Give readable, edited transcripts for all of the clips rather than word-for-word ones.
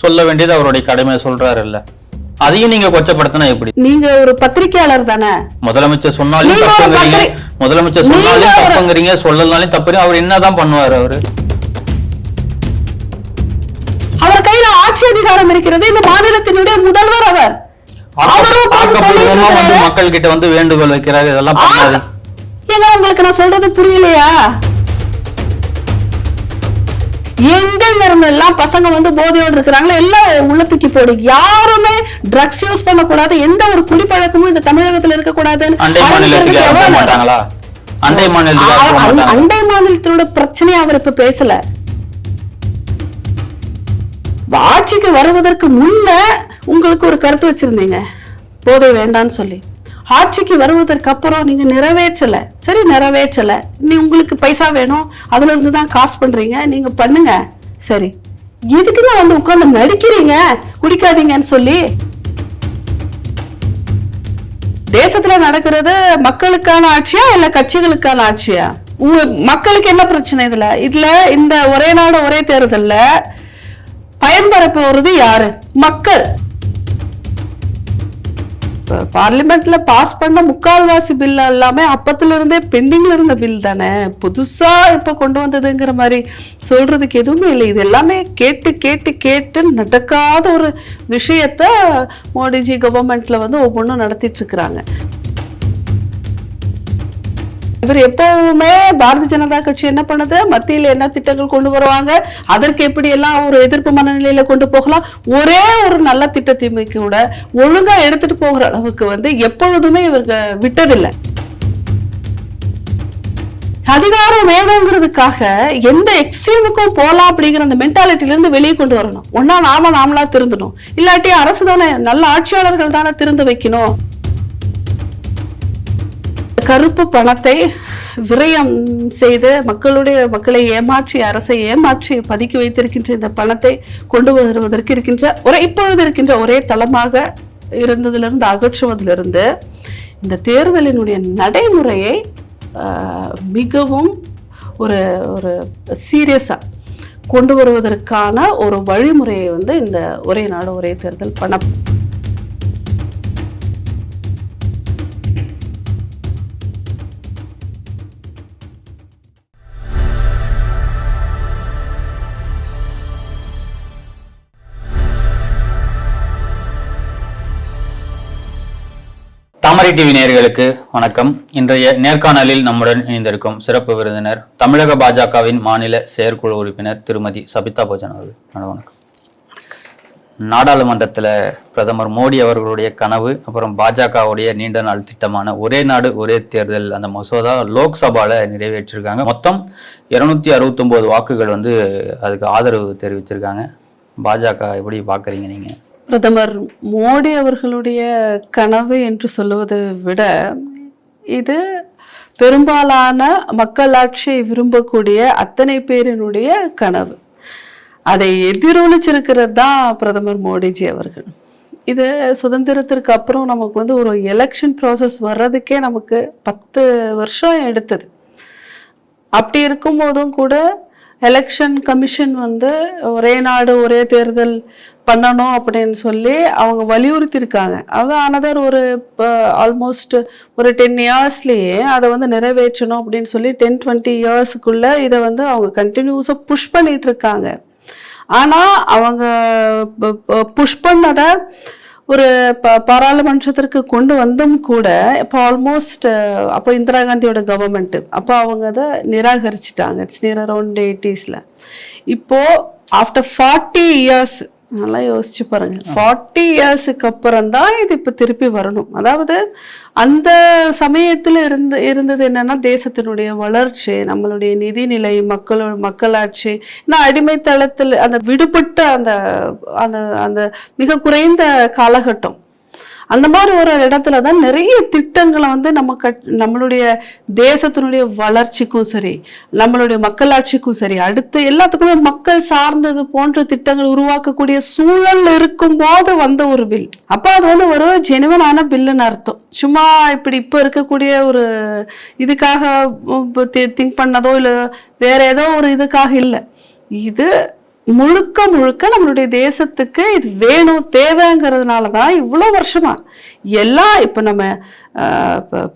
சொல்ல வேண்டியது அவருடைய கடமை சொல்றாரு இல்ல, அதையும் நீங்க கொச்சப்படுத்தினா எப்படி? நீங்க ஒரு பத்திரிகையாளர் தானே. முதலமைச்சர் சொன்னாலும் தப்புங்கிறீங்க, முதலமைச்சர் சொன்னாலும் தப்புங்கிறீங்க, சொல்லலாலும் தப்பு. அவர் என்னதான் பண்ணுவாரு? அவர் கையில ஆட்சி அதிகாரம் இருக்கிறது. இந்த மாநிலத்தினுடைய முதல்வர் அவர். மக்கள் கிட்ட வந்து வேண்டுகோள் வைக்கிறாரு, இதெல்லாம் பண்ணாது. ஏங்க உங்களுக்கு நான் சொல்றது புரியலையா? எங்க இருந்து எல்லாம் பசங்க வந்து போதையோடு இருக்கிறாங்களோ எல்லாம் உள்ள தூக்கி போடு. யாருமே ட்ரக்ஸ் யூஸ் பண்ண கூடாது, எந்த ஒரு குடிப்பழக்கமும் இந்த தமிழகத்துல இருக்க கூடாது. அண்டை மாநிலத்தோட பிரச்சனையை அவர் இப்ப பேசல. ஆட்சிக்கு வருவதற்கு முன்ன உங்களுக்கு ஒரு கருத்து வச்சிருந்தீங்க, போதை வேண்டான்னு சொல்லி. ஆட்சிக்கு வருவதற்கு அப்புறம் நீங்க நிறைவேற்றல. சரி, நிறைவேற்றல, நீ உங்களுக்கு பைசா வேணும், அதுல இருந்துதான் காசு பண்றீங்க, நீங்க பண்ணுங்க. சரி, எதுக்குதான் வந்து உட்கார்ந்து நடிக்கிறீங்க குடிக்காதீங்கன்னு சொல்லி? தேசத்துல நடக்கிறது மக்களுக்கான ஆட்சியா இல்ல கட்சிகளுக்கான ஆட்சியா? மக்களுக்கு என்ன பிரச்சனை இதுல? இந்த ஒரே நாடு ஒரே தேர்தல்ல பயன்பெற போறது யாரு? மக்கள். பார்லிமெண்ட்ல பாஸ் பண்ண முக்கால்வாசி பில் எல்லாமே அப்பத்துல இருந்தே பெண்டிங்ல இருந்த பில் தானே, புதுசா இப்ப கொண்டு வந்ததுங்கிற மாதிரி சொல்றதுக்கு எதுவுமே இல்லை. இது எல்லாமே கேட்டு கேட்டு கேட்டு நடக்காத ஒரு விஷயத்த மோடிஜி கவர்மெண்ட்ல வந்து ஒவ்வொன்றும் நடத்திட்டு இருக்கிறாங்க. இவர் எப்பவுமே பாரதிய ஜனதா கட்சி என்ன பண்ணுது, மத்தியில என்ன திட்டங்கள் கொண்டு வருவாங்க, அதற்கு எப்படி எல்லாம் ஒரு எதிர்ப்பு மனநிலையில கொண்டு போகலாம், ஒரே ஒரு நல்ல திட்டத்தையுமே கூட ஒழுங்கா எடுத்துட்டு போகிற அளவுக்கு வந்து எப்பொழுதுமே இவருக்கு விட்டதில்லை. அதிகாரம் வேணுங்கிறதுக்காக எந்த எக்ஸ்ட்ரீமுக்கும் போலாம் அப்படிங்கிற அந்த மென்டாலிட்டில இருந்து வெளியே கொண்டு வரணும். ஒன்னா நாமளா திருந்தணும், இல்லாட்டி அரசு தானே, நல்ல ஆட்சியாளர்கள் தானே திருந்து வைக்கணும். கருப்பு பணத்தை விரயம் செய்து மக்களை ஏமாற்றி, அரசை ஏமாற்றி பதுக்கி வைத்திருக்கின்ற இந்த பணத்தை கொண்டு வருவதற்கு இப்பொழுது இருக்கின்ற ஒரே தளமாக இருந்ததிலிருந்து அகற்றுவதிலிருந்து இந்த தேர்தலினுடைய நடைமுறையை மிகவும் ஒரு சீரியஸா கொண்டு வருவதற்கான ஒரு வழிமுறையை வந்து இந்த ஒரே நாடு ஒரே தேர்தல் பண்ண. தாமரை டிவி நேயர்களுக்கு வணக்கம். இன்றைய நேர்காணலில் நம்முடன் இணைந்திருக்கும் சிறப்பு விருந்தினர் தமிழக பாஜகவின் மாநில செயற்குழு உறுப்பினர் திருமதி சபிதா போஜன் அவர்கள். வணக்கம். நாடாளுமன்றத்தில் பிரதமர் மோடி அவர்களுடைய கனவு, அப்புறம் பாஜகவுடைய நீண்ட நாள் திட்டமான ஒரே நாடு ஒரே தேர்தல், அந்த மசோதா லோக்சபால நிறைவேற்றிருக்காங்க. மொத்தம் 269 வாக்குகள் வந்து அதுக்கு ஆதரவு தெரிவிச்சிருக்காங்க. பாஜக எப்படி பார்க்குறீங்க நீங்க? பிரதமர் மோடி அவர்களுடைய கனவு என்று சொல்லுவதை விட இது பெரும்பாலான மக்களாட்சியை விரும்பக்கூடிய அத்தனை பேரினுடைய கனவு. அதை எதிரொலிச்சிருக்கிறது தான் பிரதமர் மோடிஜி அவர்கள். இது சுதந்திரத்திற்கு அப்புறம் நமக்கு வந்து ஒரு எலெக்ஷன் ப்ராசஸ் வர்றதுக்கே நமக்கு 10 வருஷம் எடுத்தது. அப்படி இருக்கும் போதும் கூட எலெக்ஷன் கமிஷன் வந்து ஒரே நாடு ஒரே தேர்தல் பண்ணணும் அப்படின்னு சொல்லி அவங்க வலியுறுத்தி இருக்காங்க. அது அனதர் ஒரு ஆல்மோஸ்ட் ஒரு 10 இயர்ஸ்லயே அதை வந்து நிறைவேற்றணும் அப்படின்னு சொல்லி 10-20 இயர்ஸுக்குள்ள இதை வந்து அவங்க கண்டினியூஸா புஷ் பண்ணிட்டு இருக்காங்க. ஆனா அவங்க புஷ் பண்ணத ஒரு பாராளுமன்றத்திற்கு கொண்டு வந்தும் கூட இப்போ ஆல்மோஸ்ட் அப்போ இந்திரா காந்தியோட கவர்மெண்ட் அப்போ அவங்க அதை நிராகரிச்சுட்டாங்க. It's near around 80s. இப்போ ஆஃப்டர் 40 இயர்ஸ், நல்லா யோசிச்சு பாருங்க, 40 இயர்ஸுக்கு அப்புறம் தான் இது இப்ப திருப்பி வரணும். அதாவது அந்த சமயத்துல இருந்தது என்னன்னா தேசத்தினுடைய வளர்ச்சி, நம்மளுடைய நிதிநிலை, மக்களாட்சி, அடிமைத்தளத்தில் அந்த விடுபட்ட அந்த அந்த அந்த மிக குறைந்த காலகட்டம். அந்த மாதிரி ஒரு இடத்துலதான் நிறைய திட்டங்களை வந்து நம்மளுடைய தேசத்தினுடைய வளர்ச்சிக்கும் சரி, நம்மளுடைய மக்களாட்சிக்கும் சரி, அடுத்து எல்லாத்துக்குமே மக்கள் சார்ந்தது போன்ற திட்டங்கள் உருவாக்கக்கூடிய சூழல் இருக்கும் போது வந்த ஒரு பில். அப்ப அது வந்து ஒரு ஜெனுவனான பில்லுன்னு அர்த்தம். சும்மா இப்ப இருக்கக்கூடிய ஒரு இதுக்காக திங்க் பண்ணதோ இல்ல வேற ஏதோ ஒரு இதுக்காக இல்லை. இது முழுக்க முழுக்க நம்மளுடைய தேசத்துக்கு இது வேணும் தேவைங்கிறதுனாலதான் இவ்வளவு வருஷமா எல்லாம் இப்ப நம்ம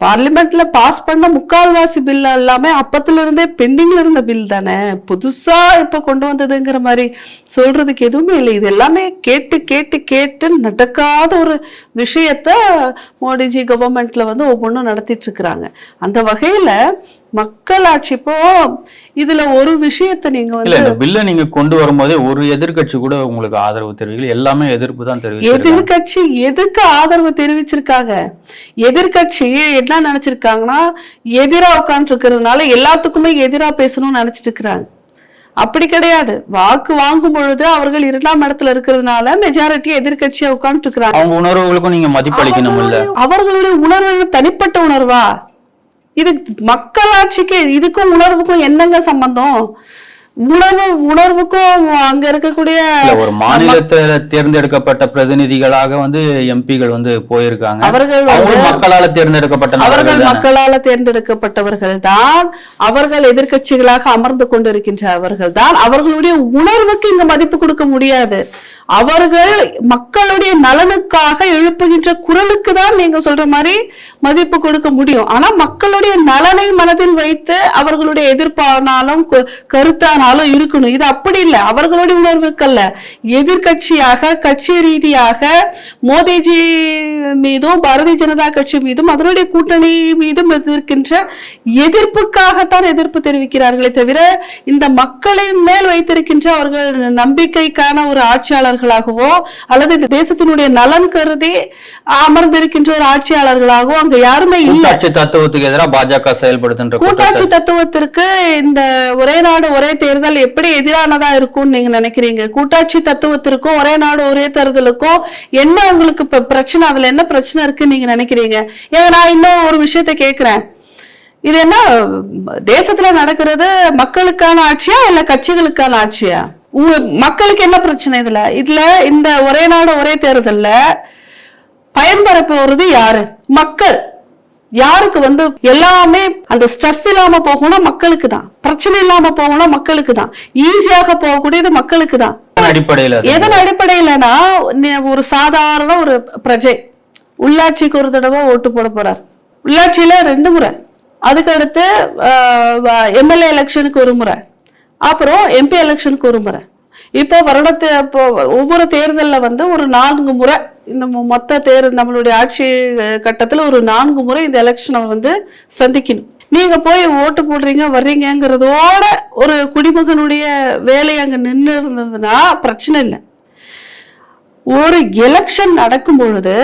பார்லிமெண்ட்ல பாஸ் பண்ண முக்கால்வாசி பில் எல்லாமே அப்பத்துல இருந்தே பெண்டிங்ல இருந்த பில் தானே, புதுசா இப்ப கொண்டு வந்ததுங்கிற மாதிரி சொல்றதுக்கு எதுவுமே இல்லை. இது எல்லாமே கேட்டு கேட்டு கேட்டு நடக்காத ஒரு விஷயத்த மோடிஜி கவர்மெண்ட்ல ஒவ்வொன்றும் நடத்திட்டு இருக்கிறாங்க. அந்த வகையில மக்களாட்சி இப்போ இதுல ஒரு விஷயத்த நீங்க இந்த பில்ல நீங்க கொண்டு வரும்போதே ஒரு எதிர்கட்சி கூட உங்களுக்கு ஆதரவு தெரிவிக்கல, எல்லாமே எதிர்ப்பு தான் தெரிவிச்சிருக்காங்க. எதிர்கட்சி எதுக்கு ஆதரவு தெரிவிச்சிருக்காங்க? எதிர்கட்சி என்ன நினைச்சிருக்காங்கன்னா எதிரா உட்கார்ந்து இருக்கிறதுனால எல்லாத்துக்குமே எதிரா பேசணும்னு நினைச்சிட்டு இருக்கிறாங்க. அப்படி கிடையாது. வாக்கு வாங்கும் பொழுது அவர்கள் 2ஆம் இடத்துல இருக்கிறதுனால மெஜாரிட்டி எதிர்கட்சியா உட்கார்ந்து இருக்கிறாங்க. அவங்க உணர்வுகளுக்கும் நீங்க மதிப்பளிக்கணும் இல்ல? அவர்களுடைய உணர்வு தனிப்பட்ட உணர்வா? இது மக்களாட்சிக்கு இதுக்கும் உணர்வுக்கும் என்னங்க சம்பந்தம்? உணர்வுக்கும் அங்க இருக்கக்கூடிய ஒரு மாநிலத்துல தேர்ந்தெடுக்கப்பட்ட பிரதிநிதிகளாக எம்பிகள் போயிருக்காங்க. அவர்கள் மக்களால தேர்ந்தெடுக்கப்பட்டவர்கள் தான். அவர்கள் எதிர்கட்சிகளாக அமர்ந்து கொண்டிருக்கின்றவர்கள் தான். அவர்களுடைய உணர்வுக்கு இங்க மதிப்பு கொடுக்க முடியாது. அவர்கள் மக்களுடைய நலனுக்காக எழுப்புகின்ற குரலுக்கு தான் நீங்க சொல்ற மாதிரி மதிப்பு கொடுக்க முடியும். ஆனா மக்களுடைய நலனை மனதில் வைத்து அவர்களுடைய எதிர்ப்பானாலும் கருத்தானாலும் இருக்கணும். இது அப்படி இல்லை. அவர்களுடைய உணர்வுக்கல்ல, எதிர்கட்சியாக கட்சி ரீதியாக மோடிஜி மீதும் பாரதிய ஜனதா கட்சி மீதும் அதனுடைய கூட்டணி மீதும் இருக்கின்ற எதிர்ப்புக்காகத்தான் எதிர்ப்பு தெரிவிக்கிறார்களே தவிர இந்த மக்களின் மேல் வைத்திருக்கின்ற அவர்கள் நம்பிக்கைக்கான ஒரு ஆட்சியாளர் அல்லது இந்த தேசத்தினுடைய நலன் கருதி அமர்ந்திருக்கின்ற ஒரு ஆட்சியாளர்களாகவோ அங்க யாருமே இல்லை. கூட்டாட்சி தத்துவத்துக்கு எதிராக பாஜக செயல்படுத்துகின்ற கூட்டாட்சி தத்துவத்திற்கு இந்த ஒரே நாடு ஒரே தேர்தல் எப்படி எதிரானதா இருக்கும்னு நீங்க நினைக்கிறீங்க? கூட்டாட்சி தத்துவத்திற்கும் ஒரே நாடு ஒரே தேர்தலுக்கும் என்ன உங்களுக்கு பிரச்சனை? அதுல என்ன பிரச்சனை இருக்குன்னு நீங்க நினைக்கிறீங்க? ஏன் நான் இன்னும் ஒரு விஷயத்த கேட்கிறேன். இது என்ன தேசத்துல நடக்கிறது? மக்களுக்கான ஆட்சியா இல்ல கட்சிகளுக்கான ஆட்சியா? மக்களுக்கு என்ன பிரச்சனை இதுல இந்த ஒரே நாடு ஒரே தேர்தல்ல பயன்பெற போறது யாரு? மக்கள். யாருக்கு எல்லாமே அந்த ஸ்ட்ரெஸ் இல்லாம போகணும் மக்களுக்கு தான். பிரச்சனை இல்லாம போகணும் மக்களுக்கு தான். ஈஸியாக போகக்கூடியது மக்களுக்கு தான். எதன் அடிப்படையிலனா ஒரு சாதாரண ஒரு பிரஜை உள்ளாட்சிக்கு ஒரு தடவை ஓட்டு போட போறார். உள்ளாட்சியில 2 முறை, அதுக்கு அடுத்து எம்எல்ஏ எலெக்ஷனுக்கு 1 முறை, அப்புறம் எம்பி எலெக்ஷனுக்கு 1 முறை. இப்போ ஒவ்வொரு தேர்தல்ல ஒரு 4 முறை இந்த மொத்த தேர்தல் நம்மளுடைய ஆட்சி கட்டத்துல ஒரு 4 முறை இந்த எலெக்ஷனை சந்திக்கணும். நீங்க போய் ஓட்டு போடுறீங்க வர்றீங்கிறதோட ஒரு குடிமகனுடைய வேலை அங்க நின்று இருந்ததுன்னா பிரச்சனை இல்லை. ஒரு எலெக்ஷன் நடக்கும் பொழுது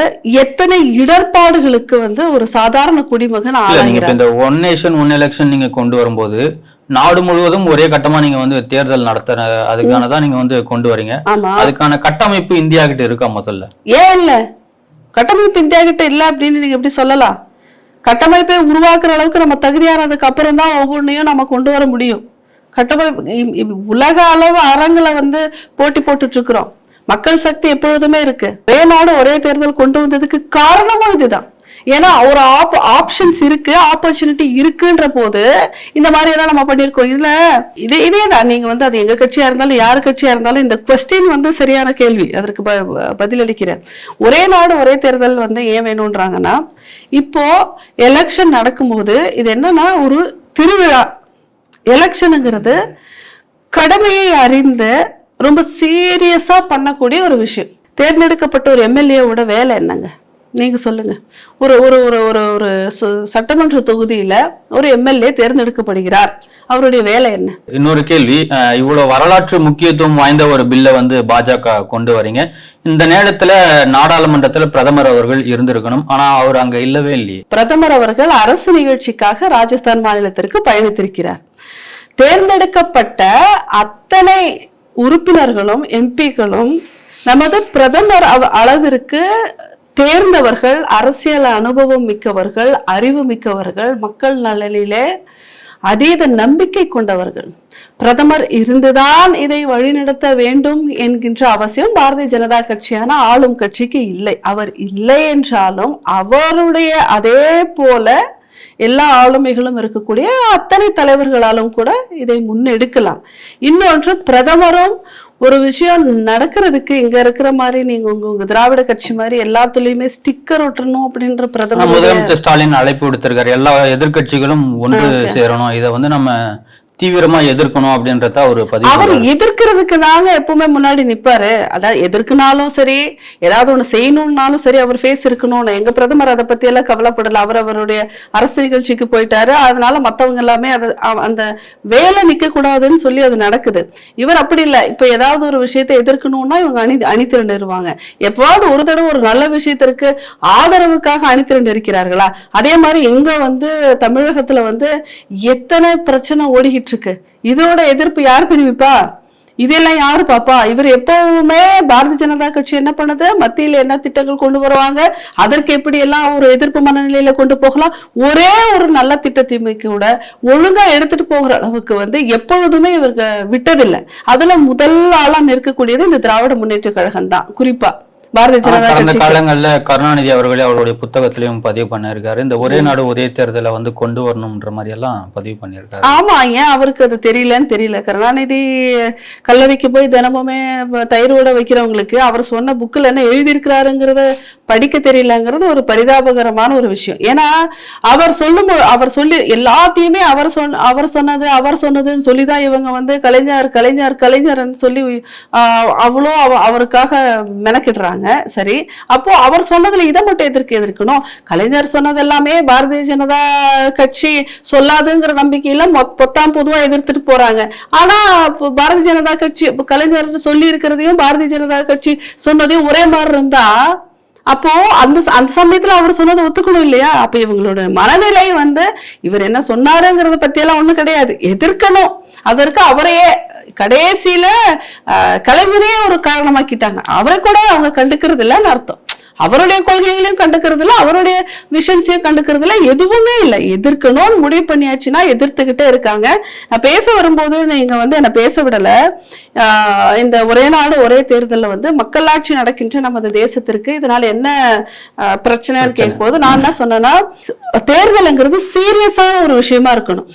எத்தனை இடர்பாடுகளுக்கு ஒரு சாதாரண குடிமகன் ஆளாகிறார். இந்த ஒன் நேஷன் ஒன் எலெக்ஷன் நீங்க கொண்டு வரும்போது நாடு முழுவதும் ஒரே கட்டமா நீங்க தேர்தல் நடத்த அதுக்கானதான் நீங்க கொண்டு வரீங்க. அதுக்கான கட்டமைப்பு இந்தியா கிட்ட இருக்கா? முதல்ல ஏன் இல்ல? கட்டமைப்பு இந்தியா கிட்ட இல்ல அப்படின்னு நீங்க எப்படி சொல்லலாம்? கட்டமைப்பை உருவாக்குற அளவுக்கு நம்ம தகுதியானதுக்கு அப்புறம் தான் ஒவ்வொன்றையும் நம்ம கொண்டு வர முடியும். கட்டமைப்பு உலக அளவு அரங்குல போட்டி போட்டுட்டு இருக்கிறோம். மக்கள் சக்தி எப்பொழுதுமே இருக்கு. ஒரே நாடு ஒரே தேர்தல் கொண்டு வந்ததுக்கு காரணமும் இதுதான். ஏன்னா ஒரு ஆப்ஷன்ஸ் இருக்கு, ஆப்பர்ச்சுனிட்டி இருக்குன்ற போது இந்த மாதிரி எல்லாம் நம்ம பண்ணிருக்கோம். இதுல இதேதான் நீங்க அது எங்க கட்சியா இருந்தாலும் யாரு கட்சியா இருந்தாலும் இந்த குவெஸ்டின் சரியான கேள்வி. அதற்கு பதிலளிக்கிறேன். ஒரே நாடு ஒரே தேர்தல் ஏன் வேணும்ன்றாங்கன்னா, இப்போ எலெக்ஷன் நடக்கும்போது இது என்னன்னா ஒரு திருவிழா. எலெக்ஷனுங்கிறது கடமையை அறிந்து ரொம்ப சீரியஸா பண்ணக்கூடிய ஒரு விஷயம். தேர்ந்தெடுக்கப்பட்ட ஒரு எம்எல்ஏவோட வேலை என்னங்க நீங்க சொல்லுங்க? ஒரு ஒரு ஒரு ஒரு ஒரு சட்டமன்ற தொகுதியில ஒரு எம்எல்ஏ தேர்ந்தெடுக்கப்படுகிறார். அவருடைய வேலை என்ன? இன்னொரு கேள்வி, இவ்வளவு வரலாற்று முக்கியத்துவம் வாய்ந்த ஒரு பில்லை பாஜக கொண்டு வரீங்க. இந்த நேரத்துல நாடாளுமன்றத்துல பிரதமர் அவர்கள் இருந்திருக்கணும். ஆனா அவர் அங்க இல்லவே இல்லையே. பிரதமர் அவர்கள் அரசு நிகழ்ச்சிக்காக ராஜஸ்தான் மாநிலத்திற்கு பயணித்திருக்கிறார். தேர்ந்தெடுக்கப்பட்ட அத்தனை உறுப்பினர்களும் எம்பிக்களும் நமது பிரதமர் அளவிற்கு தேர்ந்தவர்கள், அரசியல் அனுபவம் மிக்கவர்கள், அறிவு மிக்கவர்கள், மக்கள் நலனிலே அதீத நம்பிக்கை கொண்டவர்கள். பிரதமர் இருந்துதான் இதை வழிநடத்த வேண்டும் என்கின்ற அவசியம் பாரதிய ஜனதா கட்சியான ஆளும் கட்சிக்கு இல்லை. அவர் இல்லை என்றாலும் அவருடைய அதே போல எல்லா ஆளுமைகளும் இருக்கக்கூடிய அத்தனை தலைவர்களாலும் கூட இதை முன்னெடுக்கலாம். இன்னொன்று, பிரதமரும் ஒரு விஷயம் நடக்கிறதுக்கு இங்க இருக்கிற மாதிரி நீங்க உங்க திராவிட கட்சி மாதிரி எல்லாத்துலயுமே ஸ்டிக்கர் ஒட்டணும் அப்படின்ற பிரதமர் முதலமைச்சர் ஸ்டாலின் அழைப்பு விடுத்திருக்காரு, எல்லா எதிர்கட்சிகளும் ஒன்று சேரணும், இதை வந்து நம்ம தீவிரமா எதிர்க்கணும் அப்படின்றத ஒரு பதிவு. அவர் எதிர்க்கிறதுக்கு தாங்க எப்பவுமே முன்னாடி நிப்பாரு. அதாவது எதிர்க்குனாலும் சரி, ஏதாவது ஒண்ணு செய்யணும்னாலும் சரி, அவர் ஃபேஸ் இருக்கணும்னு. எங்க பிரதமர் அதை பத்தி எல்லாம் கவலைப்படல. அவருடைய அரசு நிகழ்ச்சிக்கு போயிட்டாரு. அதனால மத்தவங்க எல்லாமே அந்த வேலை நிக்க கூடாதுன்னு சொல்லி அது நடக்குது. இவர் அப்படி இல்லை. இப்ப ஏதாவது ஒரு விஷயத்தை எதிர்க்கணும்னா இவங்க அணிதிரண்டுருவாங்க. எப்பவாவது ஒரு தடவை ஒரு நல்ல விஷயத்திற்கு ஆதரவுக்காக அணிதிரண்டு இருக்கிறார்களா? அதே மாதிரி இங்க வந்து தமிழகத்துல வந்து எத்தனை பிரச்சனை ஓடிக்கிட்டு இருக்கு. இதோட எதிர்ப்பு யார் தெரிவிப்பா? இதெல்லாம் யாரு பாப்பா? இவர் எப்பவுமே பாரதிய ஜனதா கட்சி என்ன பண்ணுது, மத்தியில என்ன திட்டங்கள் கொண்டு வருவாங்க, அதற்கு எப்படி எல்லாம் ஒரு எதிர்ப்பு மனநிலையில கொண்டு போகலாம், ஒரே ஒரு நல்ல திட்டத்தையுமே கூட ஒழுங்கா எடுத்துட்டு போகிற அளவுக்கு வந்து எப்பொழுதுமே இவருக்கு விட்டதில்லை. அதுல முதல் ஆளா நிற்கக்கூடியது இந்த திராவிட முன்னேற்ற கழகம் தான். குறிப்பா பாரதிய ஜனதா கடந்த காலங்கள்ல கருணாநிதி அவர்களே அவருடைய புத்தகத்திலையும் பதிவு பண்ணிருக்காரு, இந்த ஒரே நாடு ஒரே தேர்தலை வந்து கொண்டு வரணும்ன்ற மாதிரி எல்லாம் பதிவு பண்ணிருக்காரு. ஆமா, ஏன் அவருக்கு அது தெரியலன்னு தெரியல. கருணாநிதி கல்லறைக்கு போய் தினமுமே தயிரோட வைக்கிறவங்களுக்கு அவர் சொன்ன புக்கில் என்ன எழுதியிருக்கிறாருங்கிறத படிக்க தெரியலங்கிறது ஒரு பரிதாபகரமான ஒரு விஷயம். ஏன்னா அவர் சொல்லி எல்லாத்தையுமே அவர் சொன்னதுன்னு சொல்லிதான் இவங்க வந்து கலைஞர்ன்னு சொல்லி அவ்வளோ அவருக்காக மெனக்கிடுறாங்க. சரி, அப்போ அவர் சொன்னதுல இதை மட்டும் எதிர்க்கணும். கலைஞர் சொன்னது எல்லாமே பாரதிய ஜனதா கட்சி சொல்லாதுங்கிற நம்பிக்கையில பொத்தாம் பொதுவா எதிர்த்துட்டு போறாங்க. ஆனா பாரதிய ஜனதா கட்சி கலைஞர் சொல்லி இருக்கிறதையும் பாரதிய ஜனதா கட்சி சொன்னதையும் ஒரே மாதிரி இருந்தா அப்போ அந்த சமயத்துல அவர் சொன்னதை ஒத்துக்கணும் இல்லையா? அப்ப இவங்களோட மனநிலை வந்து இவர் என்ன சொன்னாருங்கிறத பத்தி எல்லாம் ஒண்ணும் கிடையாது, எதிர்க்கணும். அதற்கு அவரையே கடைசியில கலைஞரே ஒரு காரணமாக்கிட்டாங்க. அவரை கூட அவங்க கண்டுக்கிறது இல்லைன்னு அர்த்தம். அவருடைய கொள்கைகளையும் கண்டுக்கிறது இல்லை, அவருடைய விஷன்ஸையும் கண்டுக்கிறது இல்லை, எதுவுமே இல்லை. எதிர்க்கணும்னு முடிவு பண்ணியாச்சுன்னா எதிர்த்துக்கிட்டே இருக்காங்க. நான் பேச வரும்போது நீங்க வந்து என்ன பேச விடல. இந்த ஒரே நாடு ஒரே தேர்தலில் வந்து மக்களாட்சி நடக்கின்ற நமது தேசத்திற்கு இதனால என்ன பிரச்சனைன்னு கேட்கும்போது நான் என்ன சொன்னேன்னா, தேர்தலுங்கிறது சீரியஸான ஒரு விஷயமா இருக்கணும்.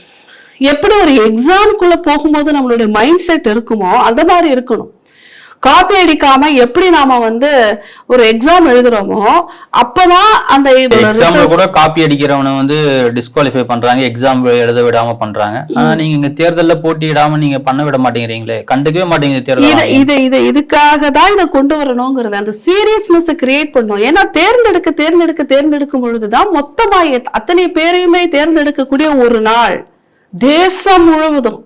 எப்படி ஒரு எக்ஸாமுக்குள்ள போகும்போது நம்மளுடைய மைண்ட் செட் இருக்குமோ அந்த மாதிரி இருக்கணும். காப்பி அடிக்காம எப்படி நாம வந்து ஒரு எக்ஸாம் எழுதுறோமோ அப்பதான் அந்த எக்ஸாம்ல கூட காப்பி அடிக்கிறவனை வந்து டிஸ்குவாலிஃபை பண்றாங்க, எக்ஸாம் எழுத விடாம பண்றாங்க. ஆனா நீங்க இங்க தேர்தல்ல போட்டியிடாம நீங்க பண்ண விட மாட்டேங்கிறீங்களே, கண்டுக்கவே மாட்டேங்குது தேர்தல். இதுக்காக தான் இதை கொண்டு வரணுங்கிறது, அந்த சீரியஸ்னஸ் கிரியேட் பண்ணும். ஏன்னா தேர்ந்தெடுக்கும் பொழுதுதான் மொத்தமா அத்தனை பேரையுமே தேர்ந்தெடுக்கக்கூடிய ஒரு நாள், தேசம் முழுவதும்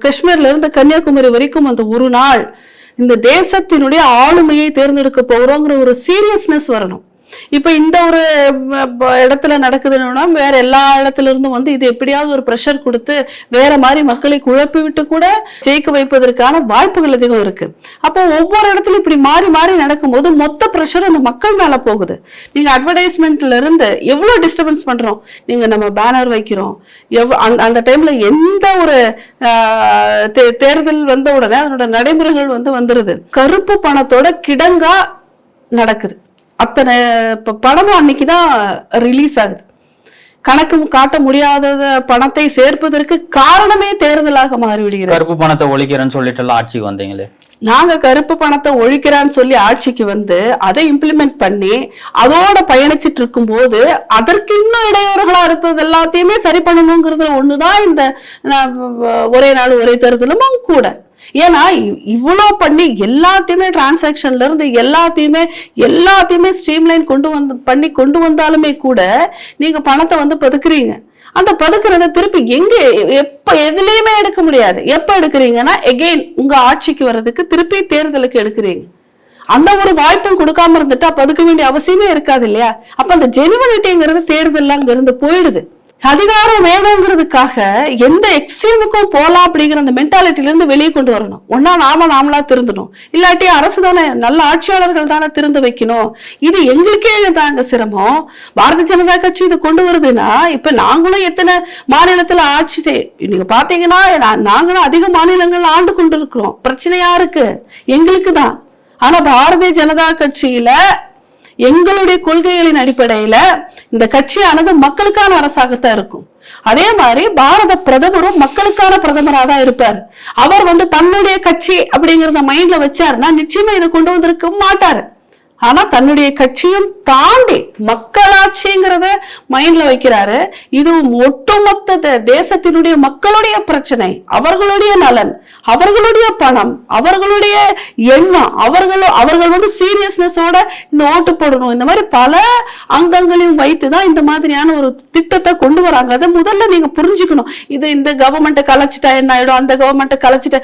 காஷ்மீர்ல இருந்து கன்னியாகுமரி வரைக்கும் அந்த ஒரு நாள் இந்த தேசத்தினுடைய ஆளுமையை தேர்ந்தெடுக்க போறோங்கிற ஒரு சீரியஸ்னஸ் வரணும். இப்ப இந்த ஒரு இடத்துல நடக்குதுன்னா வேற எல்லா இடத்துல இருந்தும் வந்து இது எப்படியாவது ஒரு ப்ரெஷர் கொடுத்து வேற மாதிரி மக்களை குழப்பி விட்டு கூட ஜெயிக்க வைப்பதற்கான வாய்ப்புகள் அதிகம் இருக்கு. அப்போ ஒவ்வொரு இடத்துல இப்படி மாறி மாறி நடக்கும்போது மொத்த ப்ரெஷர் அந்த மக்கள் மேல போகுது. நீங்க அட்வர்டைஸ்மெண்ட்ல இருந்து எவ்வளவு டிஸ்டர்பன்ஸ் பண்றோம், நீங்க நம்ம பேனர் வைக்கிறோம், அந்த டைம்ல எந்த ஒரு தேர்தல் வந்த உடனே அதனோட நடைமுறைகள் வந்துருது. கருப்பு பணத்தோட கிடங்கா நடக்குது. அத்தனை படமும் அன்னைக்குதான் ரிலீஸ் ஆகுது. கணக்கு காட்ட முடியாத பணத்தை சேர்ப்பதற்கு காரணமே தேர்தலாக மாறிவிடுகிறது. கருப்பு பணத்தை ஒழிக்கிறேன்னு சொல்லிட்டு எல்லாம் ஆட்சிக்கு வந்தீங்களே. நாங்க கருப்பு பணத்தை ஒழிக்கிறான்னு சொல்லி ஆட்சிக்கு வந்து அதை இம்ப்ளிமெண்ட் பண்ணி அதோட பயணிச்சிட்டு இருக்கும் போது அதற்கு இன்னும் இடையூறுகளா இருப்பது எல்லாத்தையுமே சரி பண்ணணுங்கிறது ஒண்ணுதான் இந்த ஒரே நாடு ஒரே தேர்தலும் கூட. ஏன்னா இவ்வளவு பண்ணி எல்லாத்தையுமே டிரான்சாக்சன்ல இருந்து எல்லாத்தையுமே ஸ்ட்ரீம்லைன் கொண்டு வந்தாலுமே கூட நீங்க பணத்தை பதுக்குறீங்க. அந்த பதுக்குறத திருப்பி எப்ப எதுலயுமே எடுக்க முடியாது. எப்ப எடுக்கிறீங்கன்னா எகெயின் உங்க ஆட்சிக்கு வர்றதுக்கு திருப்பி தேர்தலுக்கு எடுக்கிறீங்க. அந்த ஒரு வாய்ப்பும் கொடுக்காம இருந்துட்டா பதுக்க வேண்டிய அவசியமே இருக்காது இல்லையா? அப்ப அந்த ஜெனுவனிட்டிங்கிறது தேர்தல் அங்க இருந்து போயிடுது. அதிகாரம் வேணுங்கிறதுக்காக எந்த எக்ஸ்ட்ரீமுக்கும் போலாம் அப்படிங்கிற அந்த மென்டாலிட்டில இருந்து வெளியே கொண்டு வரணும். ஒன்னா நாமளா திருந்தணும், இல்லாட்டி அரசு தானே, நல்ல ஆட்சியாளர்கள் தானே திருந்து வைக்கணும். இது எங்களுக்கே தாங்க சிரமம். பாரதிய ஜனதா கட்சி இது கொண்டு வருதுன்னா இப்ப நாங்களும் எத்தனை மாநிலத்துல ஆட்சி நீங்க பாத்தீங்கன்னா நாங்களும் அதிக மாநிலங்கள் ஆண்டு கொண்டு இருக்கிறோம். பிரச்சனை யாருக்கு? எங்களுக்கு தான். ஆனா பாரதிய ஜனதா கட்சியில எங்களுடைய கொள்கைகளின் அடிப்படையில இந்த கட்சியானது மக்களுக்கான அரசாகத்தான் இருக்கும். அதே மாதிரி பாரத பிரதமரும் மக்களுக்கான பிரதமராக தான் இருப்பார். அவர் தன்னுடைய கட்சி அப்படிங்கறத மைண்ட்ல வச்சாருன்னா நிச்சயமா இதை கொண்டு வந்திருக்க மாட்டாரு. ஆனா தன்னுடைய கட்சியும் தாண்டி மக்களாட்சிங்கிறத மைண்ட்ல வைக்கிறாரு. இது ஒட்டுமொத்த தேசத்தினுடைய மக்களுடைய பிரச்சனை, அவர்களுடைய நலன், அவர்களுடைய பணம், அவர்களுடைய எண்ணம், அவர்கள் சீரியஸ்னஸோட இந்த ஓட்டு போடணும். இந்த மாதிரி பல அங்கங்களையும் வைத்துதான் இந்த மாதிரியான ஒரு திட்டத்தை கொண்டு வராங்க. அதை முதல்ல நீங்க புரிஞ்சுக்கணும். இது இந்த கவர்மெண்ட்டை கலைச்சிட்டா என்ன ஆயிடும், அந்த கவர்மெண்ட்டை கலைச்சிட்டா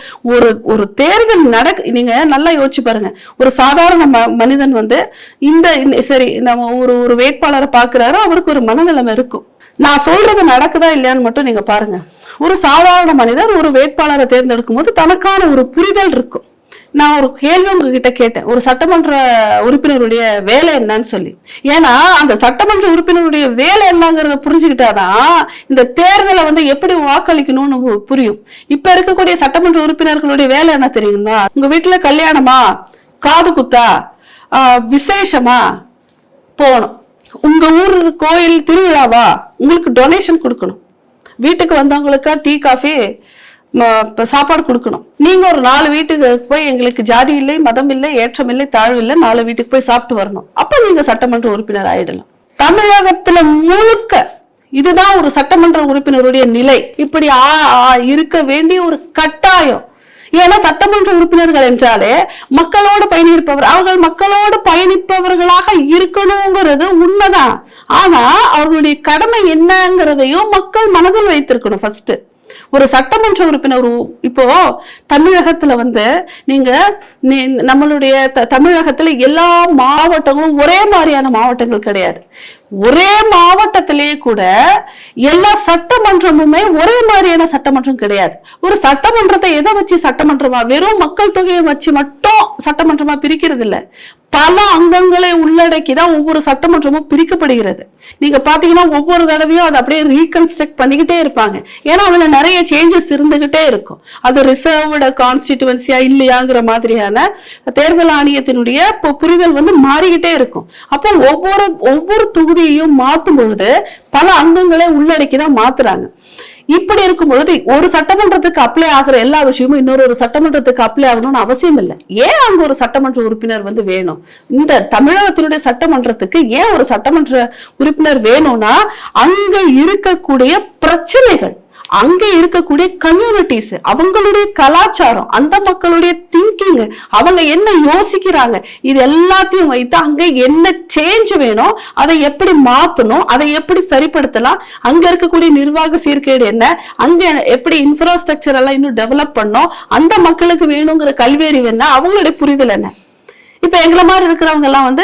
ஒரு தேர்தல் நீங்க நல்லா யோசிச்சு பாருங்க. ஒரு சாதாரண மனிதன் இந்த சரி நம்ம ஒரு வேட்பாளரை பாக்குறாரு, அவருக்கு ஒரு மனநிலைமை இருக்கும். நான் சொல்றது நடக்குதா இல்லையான்னு மட்டும் நீங்க பாருங்க. ஒரு சாதாரண மனிதர் ஒரு வேட்பாளரை தேர்ந்தெடுக்கும் போது தனக்கான ஒரு புரிதல் இருக்கும். நான் ஒரு கேள்வி உங்ககிட்ட கேட்டேன், ஒரு சட்டமன்ற உறுப்பினருடைய வேலை என்னன்னு சொல்லி. ஏன்னா அந்த சட்டமன்ற உறுப்பினருடைய வேலை என்னங்கிறத புரிஞ்சுக்கிட்டாதான் இந்த தேர்தலை எப்படி வாக்களிக்கணும்னு புரியும். இப்ப இருக்கக்கூடிய சட்டமன்ற உறுப்பினர்களுடைய வேலை என்ன தெரியுமா? உங்க வீட்டுல கல்யாணமா, காது குத்தா, விசேஷமா போகணும், உங்க ஊர் கோயில் திருவிழாவா, உங்களுக்கு டொனேஷன் கொடுக்கணும், வீட்டுக்கு வந்தவங்களுக்கு டீ காஃபி சாப்பாடு கொடுக்கணும். நீங்க ஒரு 4 வீட்டுக்கு போய் எங்களுக்கு ஜாதி இல்லை, மதம் இல்லை, ஏற்றம் இல்லை, தாழ்வு இல்லை, 4 வீட்டுக்கு போய் சாப்பிட்டு வரணும். அப்ப நீங்க சட்டமன்ற உறுப்பினர் ஆயிடலாம். தமிழகத்துல முழுக்க இதுதான் ஒரு சட்டமன்ற உறுப்பினருடைய நிலை. இப்படி இருக்க வேண்டிய ஒரு கட்டாயம். ஏன்னா சட்டமன்ற உறுப்பினர்கள் என்றாலே மக்களோடு பயணிப்பவர், அவர்கள் மக்களோடு பயணிப்பவர்களாக இருக்கணுங்கிறது உண்மைதான். ஆனா அவர்களுடைய கடமை என்னங்கிறதையும் மக்கள் மனதில் வைத்திருக்கணும். ஃபர்ஸ்ட் ஒரு சட்டமன்ற உறுப்பினர் இப்போ தமிழகத்துல நீங்க நம்மளுடைய தமிழகத்துல எல்லா மாவட்டங்களும் ஒரே மாதிரியான மாவட்டங்கள் கிடையாது. ஒரே மாவட்டத்திலேயே கூட எல்லா சட்டமன்றமுமே ஒரே மாதிரியான சட்டமன்றம் கிடையாது. ஒரு சட்டமன்றத்தை எதை வச்சு சட்டமன்றமா, வெறும் மக்கள் தொகையை வச்சு மட்டும் சட்டமன்றமா பிரிக்கிறது இல்ல, பல அங்கங்களை உள்ளடக்கிதான் ஒவ்வொரு சட்டமன்றமும் பிரிக்கப்படுகிறது. நீங்க பாத்தீங்கன்னா ஒவ்வொரு தடவையும் அதை அப்படியே ரீகன்ஸ்ட்ரக்ட் பண்ணிக்கிட்டே இருப்பாங்க. ஏன்னா அதுல நிறைய சேஞ்சஸ் இருந்துகிட்டே இருக்கும். அது ரிசர்வ்டு கான்ஸ்டிடுவன்சியா இல்லையாங்கிற மாதிரியான தேர்தல் ஆணையத்தினுடைய புரிதல் மாறிக்கிட்டே இருக்கும். அப்போ ஒவ்வொரு தொகுதியையும் மாற்றும் பொழுது பல அங்கங்களை உள்ளடக்கிதான் மாத்துறாங்க. இப்படி இருக்கும் பொழுது ஒரு சட்டமன்றத்துக்கு அப்ளை ஆகிற எல்லா விஷயமும் இன்னொரு சட்டமன்றத்துக்கு அப்ளை ஆகணும்னு அவசியம் இல்லை. ஏன் அங்க ஒரு சட்டமன்ற உறுப்பினர் வேணும்? இந்த தமிழகத்தினுடைய சட்டமன்றத்துக்கு ஏன் ஒரு சட்டமன்ற உறுப்பினர் வேணும்னா, அங்க இருக்கக்கூடிய பிரச்சனைகள், அங்க இருக்கக்கூடிய கம்யூனிட்டிஸ், அவங்களுடைய கலாச்சாரம், அந்த மக்களுடைய திங்கிங், அவங்க என்ன யோசிக்கிறாங்க, இது எல்லாத்தையும் வைத்து அங்க என்ன சேஞ்ச் வேணும், அதை எப்படி மாத்தணும், அதை எப்படி சரிப்படுத்தலாம், அங்க இருக்கக்கூடிய நிர்வாக சீர்கேடு என்ன, அங்க எப்படி இன்ஃப்ராஸ்ட்ரக்சர் எல்லாம் இன்னும் டெவலப் பண்ணோம், அந்த மக்களுக்கு வேணுங்கிற கல்வியறிவு என்ன, அவங்களுடைய புரிதல் என்ன. இப்ப எங்களை மாதிரி இருக்கிறவங்க எல்லாம்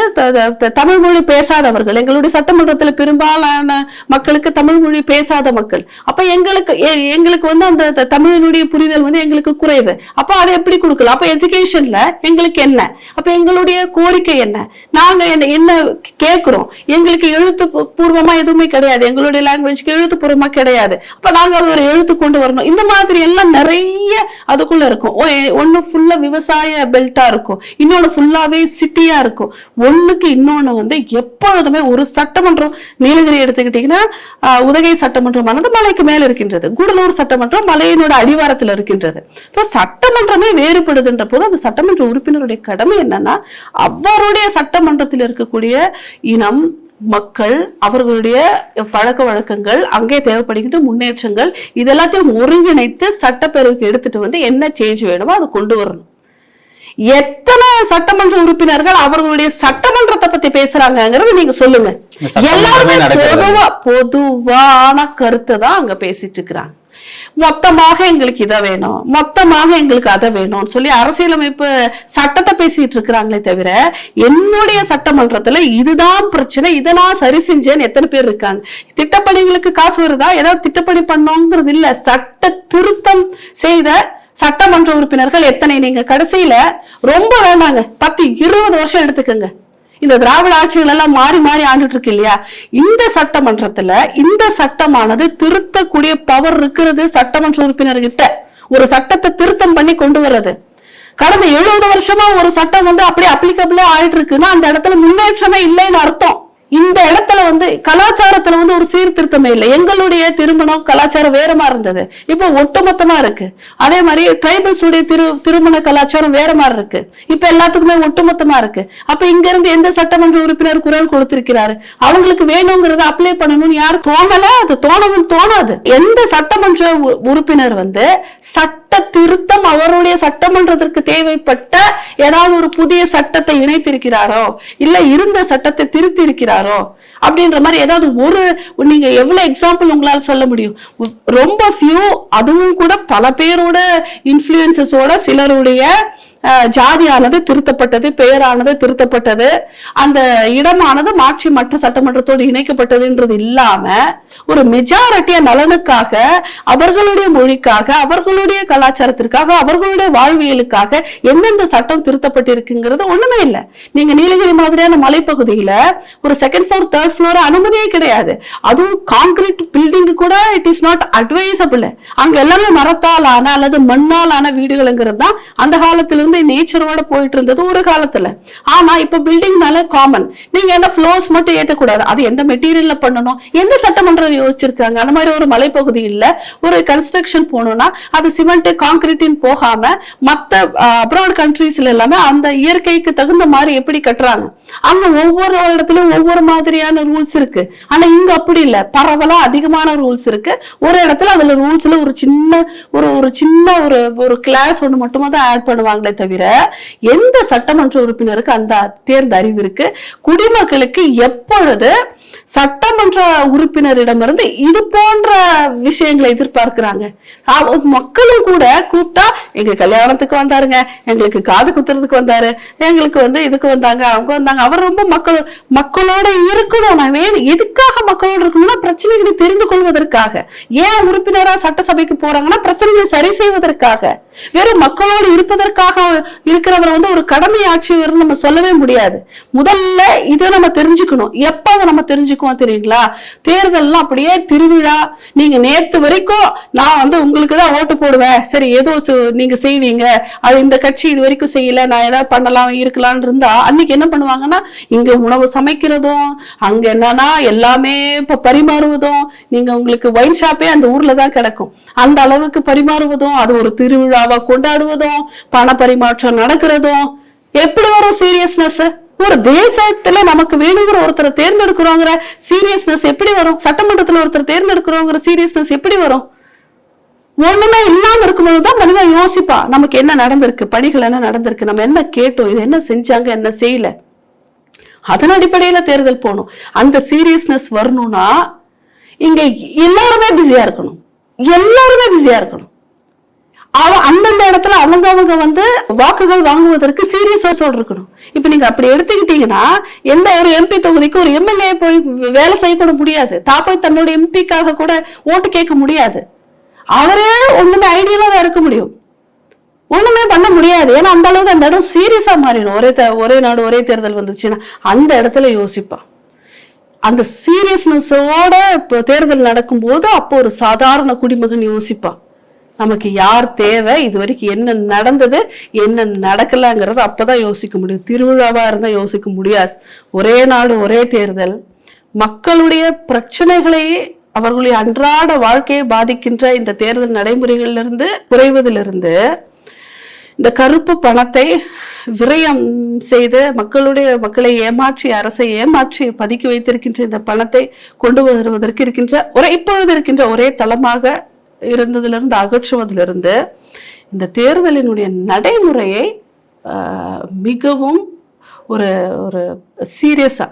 தமிழ் மொழி பேசாதவர்கள். எங்களுடைய சட்டமன்றத்துல பெரும்பாலான மக்களுக்கு தமிழ் மொழி பேசாத மக்கள். அப்ப எங்களுக்கு அந்த தமிழினுடைய புரிதல் எங்களுக்கு குறைவு. அப்ப அதை எப்படி கொடுக்கலாம்? அப்ப எஜுகேஷன்ல எங்களுக்கு என்ன, அப்ப எங்களுடைய கோரிக்கை என்ன, நாங்க என்ன கேட்கிறோம், எங்களுக்கு எழுத்து பூர்வமா எதுவுமே கிடையாது, எங்களுடைய லாங்குவேஜ்க்கு எழுத்து பூர்வமா கிடையாது. அப்ப நாங்க அது ஒரு எழுத்து கொண்டு வரணும். இந்த மாதிரி எல்லாம் நிறைய அதுக்குள்ள இருக்கும். ஒண்ணு ஃபுல்லா விவசாய பெல்ட்டா இருக்கும், இன்னொன்னு ஃபுல்லா சிட்டியா இருக்கும். ஒண்ணுக்கு இன்னொன்னு எப்பொழுதுமே ஒரு சட்டமன்றம், நீலகிரி எடுத்துக்கிட்டீங்கன்னா உதகை சட்டமன்றமானது மலைக்கு மேல இருக்கின்றது, கூடலூர் சட்டமன்றம் மலையினோட அடிவாரத்தில் இருக்கின்றது. சட்டமன்றமே வேறுபடுதுன்ற போது அந்த சட்டமன்ற உறுப்பினருடைய கடமை என்னன்னா, அவருடைய சட்டமன்றத்தில் இருக்கக்கூடிய இனம், மக்கள், அவர்களுடைய பழக்க வழக்கங்கள், அங்கே தேவைப்படுகின்ற முன்னேற்றங்கள், இதெல்லாத்தையும் ஒருங்கிணைத்து சட்டப்பேரவைக்கு எடுத்துட்டு என்ன சேஞ்ச் வேணுமோ அதை கொண்டு வரணும். எத்தனை சட்டமன்ற உறுப்பினர்கள் அவர்களுடைய சட்டமன்றத்தை பத்தி பேசுறாங்கிறது நீங்க சொல்லுங்க. எல்லாருமே பொதுவான கருத்தை தான் அங்க பேசிட்டு இருக்கிறாங்க. மொத்தமாக எங்களுக்கு இதை வேணும், மொத்தமாக எங்களுக்கு அதை வேணும்னு சொல்லி அரசியலமைப்பு சட்டத்தை பேசிட்டு இருக்கிறாங்களே தவிர, என்னுடைய சட்டமன்றத்துல இதுதான் பிரச்சனை, இதை நான் சரி செஞ்சேன்னு எத்தனை பேர் இருக்காங்க? திட்டப்பணிகளுக்கு காசு வருதா, ஏதாவது திட்டப்பணி பண்ணோங்கிறது இல்ல, சட்ட திருத்தம் செய்த சட்டமன்ற உறுப்பினர்கள் எத்தனை? நீங்க கடைசியில ரொம்ப வேண்டாங்க 10-20 வருஷம் எடுத்துக்கங்க. இந்த திராவிட ஆட்சிகள் எல்லாம் மாறி மாறி ஆண்டுட்டு இருக்கு இல்லையா, இந்த சட்டமன்றத்துல இந்த சட்டமானது திருத்தக்கூடிய பவர் இருக்கிறது சட்டமன்ற உறுப்பினர்கிட்ட. ஒரு சட்டத்தை திருத்தம் பண்ணி கொண்டு வர்றது. கடந்த 70 வருஷமா ஒரு சட்டம் அப்படியே அப்ளிகபிளா ஆயிட்டு இருக்குன்னா அந்த இடத்துல முன்னேற்றமே இல்லைன்னு அர்த்தம். இந்த இடத்துல வந்து கலாச்சாரத்துல வந்து ஒரு சீர்திருத்தமே இல்லை. எங்களுடைய திருமணம் கலாச்சாரம் வேறமா இருந்தது, இப்ப ஒட்டுமொத்தமா இருக்கு. அதே மாதிரி ட்ரைபல்ஸ் உடைய திருமண கலாச்சாரம் வேற மாதிரி இருக்கு, இப்ப எல்லாத்துக்குமே ஒட்டுமொத்தமா இருக்கு. அப்ப இங்க இருந்து எந்த சட்டமன்ற உறுப்பினர் குரல் கொடுத்திருக்கிறாரு? அவங்களுக்கு வேணுங்கிறத அப்ளை பண்ணணும்னு யாரு தோணல, அது தோணவும் தோணாது. எந்த சட்டமன்ற உறுப்பினர் வந்து சட்ட திருத்தம் அவருடைய சட்டமன்றத்திற்கு தேவைப்பட்ட ஏதாவது ஒரு புதிய சட்டத்தை இணைத்திருக்கிறாரோ இல்ல இருந்த சட்டத்தை திருத்தி இருக்கிறாரோ அப்படின்ற மாதிரி ஏதாவது ஒரு நீங்க எவ்வளவு எக்ஸாம்பிள் உங்களால சொல்ல முடியும்? ரொம்ப ஃபியூ, அதுவும் கூட பல பேரோட இன்ஃப்ளூயன்சஸோட சிலருடைய ஜாதியானது திருத்தப்பட்டது, பெயரானது திருத்தப்பட்டது, அந்த இடமானது மாற்றி மற்ற சட்டமன்றத்தோடு இணைக்கப்பட்டதுன்றது இல்லாம ஒரு மெஜாரிட்டிய நலனுக்காக, அவர்களுடைய மொழிக்காக, அவர்களுடைய கலாச்சாரத்திற்காக, அவர்களுடைய வாழ்வியலுக்காக எந்தெந்த சட்டம் திருத்தப்பட்டிருக்குங்கிறது ஒண்ணுமே இல்லை. நீங்க நீலகிரி மாதிரியான மலைப்பகுதியில ஒரு செகண்ட் ஃப்ளோர் தேர்ட் ஃப்ளோர் அனுமதியே கிடையாது. அதுவும் கான்கிரீட் பில்டிங் கூட இட் இஸ் நாட் அட்வைசபிள். அங்க எல்லாமே மரத்தால் ஆன அல்லது மண்ணால் ஆன வீடுகள்ங்கிறது தான் அந்த காலத்திலிருந்து நேச்சரோட போயிட்டு இருந்தது ஒரு காலத்துல. ஆனா இப்ப பில்டிங் மேல காமன், நீங்க என்ன ஃப்ளோர்ஸ் மட்டும் ஏற்றக்கூடாது, அது எந்த மெட்டீரியல்ல பண்ணணும், எந்த சட்டமன்றம் யோசிச்சிருக்காங்க? அந்த மாதிரி ஒரு மலைப்பகுதியில் ஒரு கன்ஸ்ட்ரக்ஷன் போனோம்னா அது சிமெண்ட் கான்கிரீட்டின் போகாம மத்த அப்ராட் கண்ட்ரீஸ்ல எல்லாமே அந்த இயற்கைக்கு தகுந்த மாதிரி எப்படி கட்டுறாங்க. அங்க ஒவ்வொரு இடத்துலயும் ஒவ்வொரு மாதிரியான ரூல்ஸ் இருக்கு. ஆனா இங்க அப்படி இல்ல, பரவலா அதிகமான ரூல்ஸ் இருக்கு. ஒரு இடத்துல அதுல ரூல்ஸ்ல ஒரு சின்ன ஒரு கிளாஸ் ஒண்ணு மட்டுமா தான் ஆட் பண்ணுவாங்களே தவிர எந்த சட்டமன்ற உறுப்பினருக்கு அந்த தேர்ந்த அறிவு இருக்கு? குடிமக்களுக்கு எப்பொழுது சட்டமன்ற உறுப்பினரிடமிருந்து இது போன்ற விஷயங்களை எதிர்பார்க்கிறாங்க? மக்களும் கூட கூப்பிட்டா எங்க கல்யாணத்துக்கு வந்தாருங்க, எங்களுக்கு காது குத்துறதுக்கு வந்தாரு, எங்களுக்கு வந்து இதுக்கு வந்தாங்க, அவங்க வந்தாங்க. அவர் ரொம்ப மக்களோட இருக்கணும். நான் வேணும் எதுக்காக மக்களோட இருக்கணும்னா பிரச்சனைகளை தெரிந்து கொள்வதற்காக. ஏன் உறுப்பினரா சட்டசபைக்கு போறாங்கன்னா பிரச்சனைகளை சரி செய்வதற்காக. வெறும் மக்களோடு இருப்பதற்காக இருக்கிறவரை வந்து ஒரு கடமை ஆட்சியர் நம்ம சொல்லவே முடியாது. முதல்ல இதை நம்ம தெரிஞ்சுக்கணும். எப்ப நம்ம தெரிஞ்சுக்குவோம் தெரியுங்களா? தேர்தல்லாம் அப்படியே திருவிழா. நீங்க நேத்து வரைக்கும் நான் வந்து உங்களுக்கு தான் ஓட்டு போடுவேன், சரி ஏதோ நீங்க செய்வீங்க, அது இந்த கட்சி இது வரைக்கும் செய்யல, நான் ஏதாவது பண்ணலாம் இருக்கலாம்னு இருந்தா அன்னைக்கு என்ன பண்ணுவாங்கன்னா இங்க உணவு சமைக்கிறதும் அங்க என்னன்னா எல்லாமே இப்ப பரிமாறுவதும், நீங்க உங்களுக்கு ஒயின் ஷாப்பே அந்த ஊர்ல தான் கிடக்கும், அந்த அளவுக்கு பரிமாறுவதும், அது ஒரு திருவிழாவா கொண்டாடுவதும், பண பரிமாற்றம் நடக்கிறதும். எப்படி வரும் சீரியஸ்னஸ்? ஒரு தேசத்துல நமக்கு வேணுங்கிற ஒருத்தரை தேர்ந்தெடுக்கிறோங்கிற சீரியஸ்னஸ் எப்படி வரும்? சட்டமன்றத்துல ஒருத்தர் தேர்ந்தெடுக்கிறோங்கிற சீரியஸ்னஸ் எப்படி வரும்? ஒண்ணுமே இல்லாம இருக்கும்போதுதான் மனிதன் யோசிப்பா, நமக்கு என்ன நடந்திருக்கு, பணிகள் என்ன நடந்திருக்கு, நம்ம என்ன கேட்டோம், இது என்ன செஞ்சாங்க, என்ன செய்யல. அதன் அடிப்படையில தேர்தல் போகணும். அந்த சீரியஸ்னஸ் வரணும்னா இங்க எல்லாருமே பிஸியா இருக்கணும், எல்லாருமே பிஸியா இருக்கணும். அந்தந்த இடத்துல அவங்க வந்து வாக்குகள் வாங்குவதற்கு சீரியஸோடு இருக்கணும். இப்ப நீங்க அப்படி எடுத்துக்கிட்டீங்கன்னா எந்த ஒரு எம்பி தொகுதிக்கு ஒரு எம்எல்ஏ போய் வேலை செய்யக்கூட முடியாது, போய் தன்னோட எம்பிக்காக கூட ஓட்டு கேட்க முடியாது. அவரே ஒண்ணுமே ஐடியலா தான் இருக்க முடியும், ஒண்ணுமே பண்ண முடியாது. ஏன்னா அந்த அளவுக்கு அந்த இடம் சீரியஸா மாறிடும். ஒரே நாடு ஒரே தேர்தல் வந்துச்சுன்னா அந்த இடத்துல யோசிப்பான். அந்த சீரியஸ்னஸோட தேர்தல் நடக்கும் போது அப்போ ஒரு சாதாரண குடிமகன் யோசிப்பான், நமக்கு யார் தேவை, இது வரைக்கும் என்ன நடந்தது, என்ன நடக்கலங்கிறத அப்பதான் யோசிக்க முடியும். திருவிழாவா இருந்தா யோசிக்க முடியாது. ஒரே நாடு ஒரே தேர்தல் மக்களுடைய பிரச்சனைகளை, அவர்களுடைய அன்றாட வாழ்க்கையை பாதிக்கின்ற இந்த தேர்தல் நடைமுறைகளிலிருந்து குறைவதிலிருந்து இந்த கருப்பு பணத்தை விரயம் செய்து மக்களை ஏமாற்றி, அரசை ஏமாற்றி பதுக்கி வைத்திருக்கின்ற இந்த பணத்தை கொண்டு வருவதற்கு இருக்கின்ற இப்பொழுது இருக்கின்ற ஒரே தளமாக இருந்ததிலிருந்து அகற்றுவதிலிருந்து இந்த தேர்தலினுடைய நடைமுறையை மிகவும் ஒரு சீரியஸா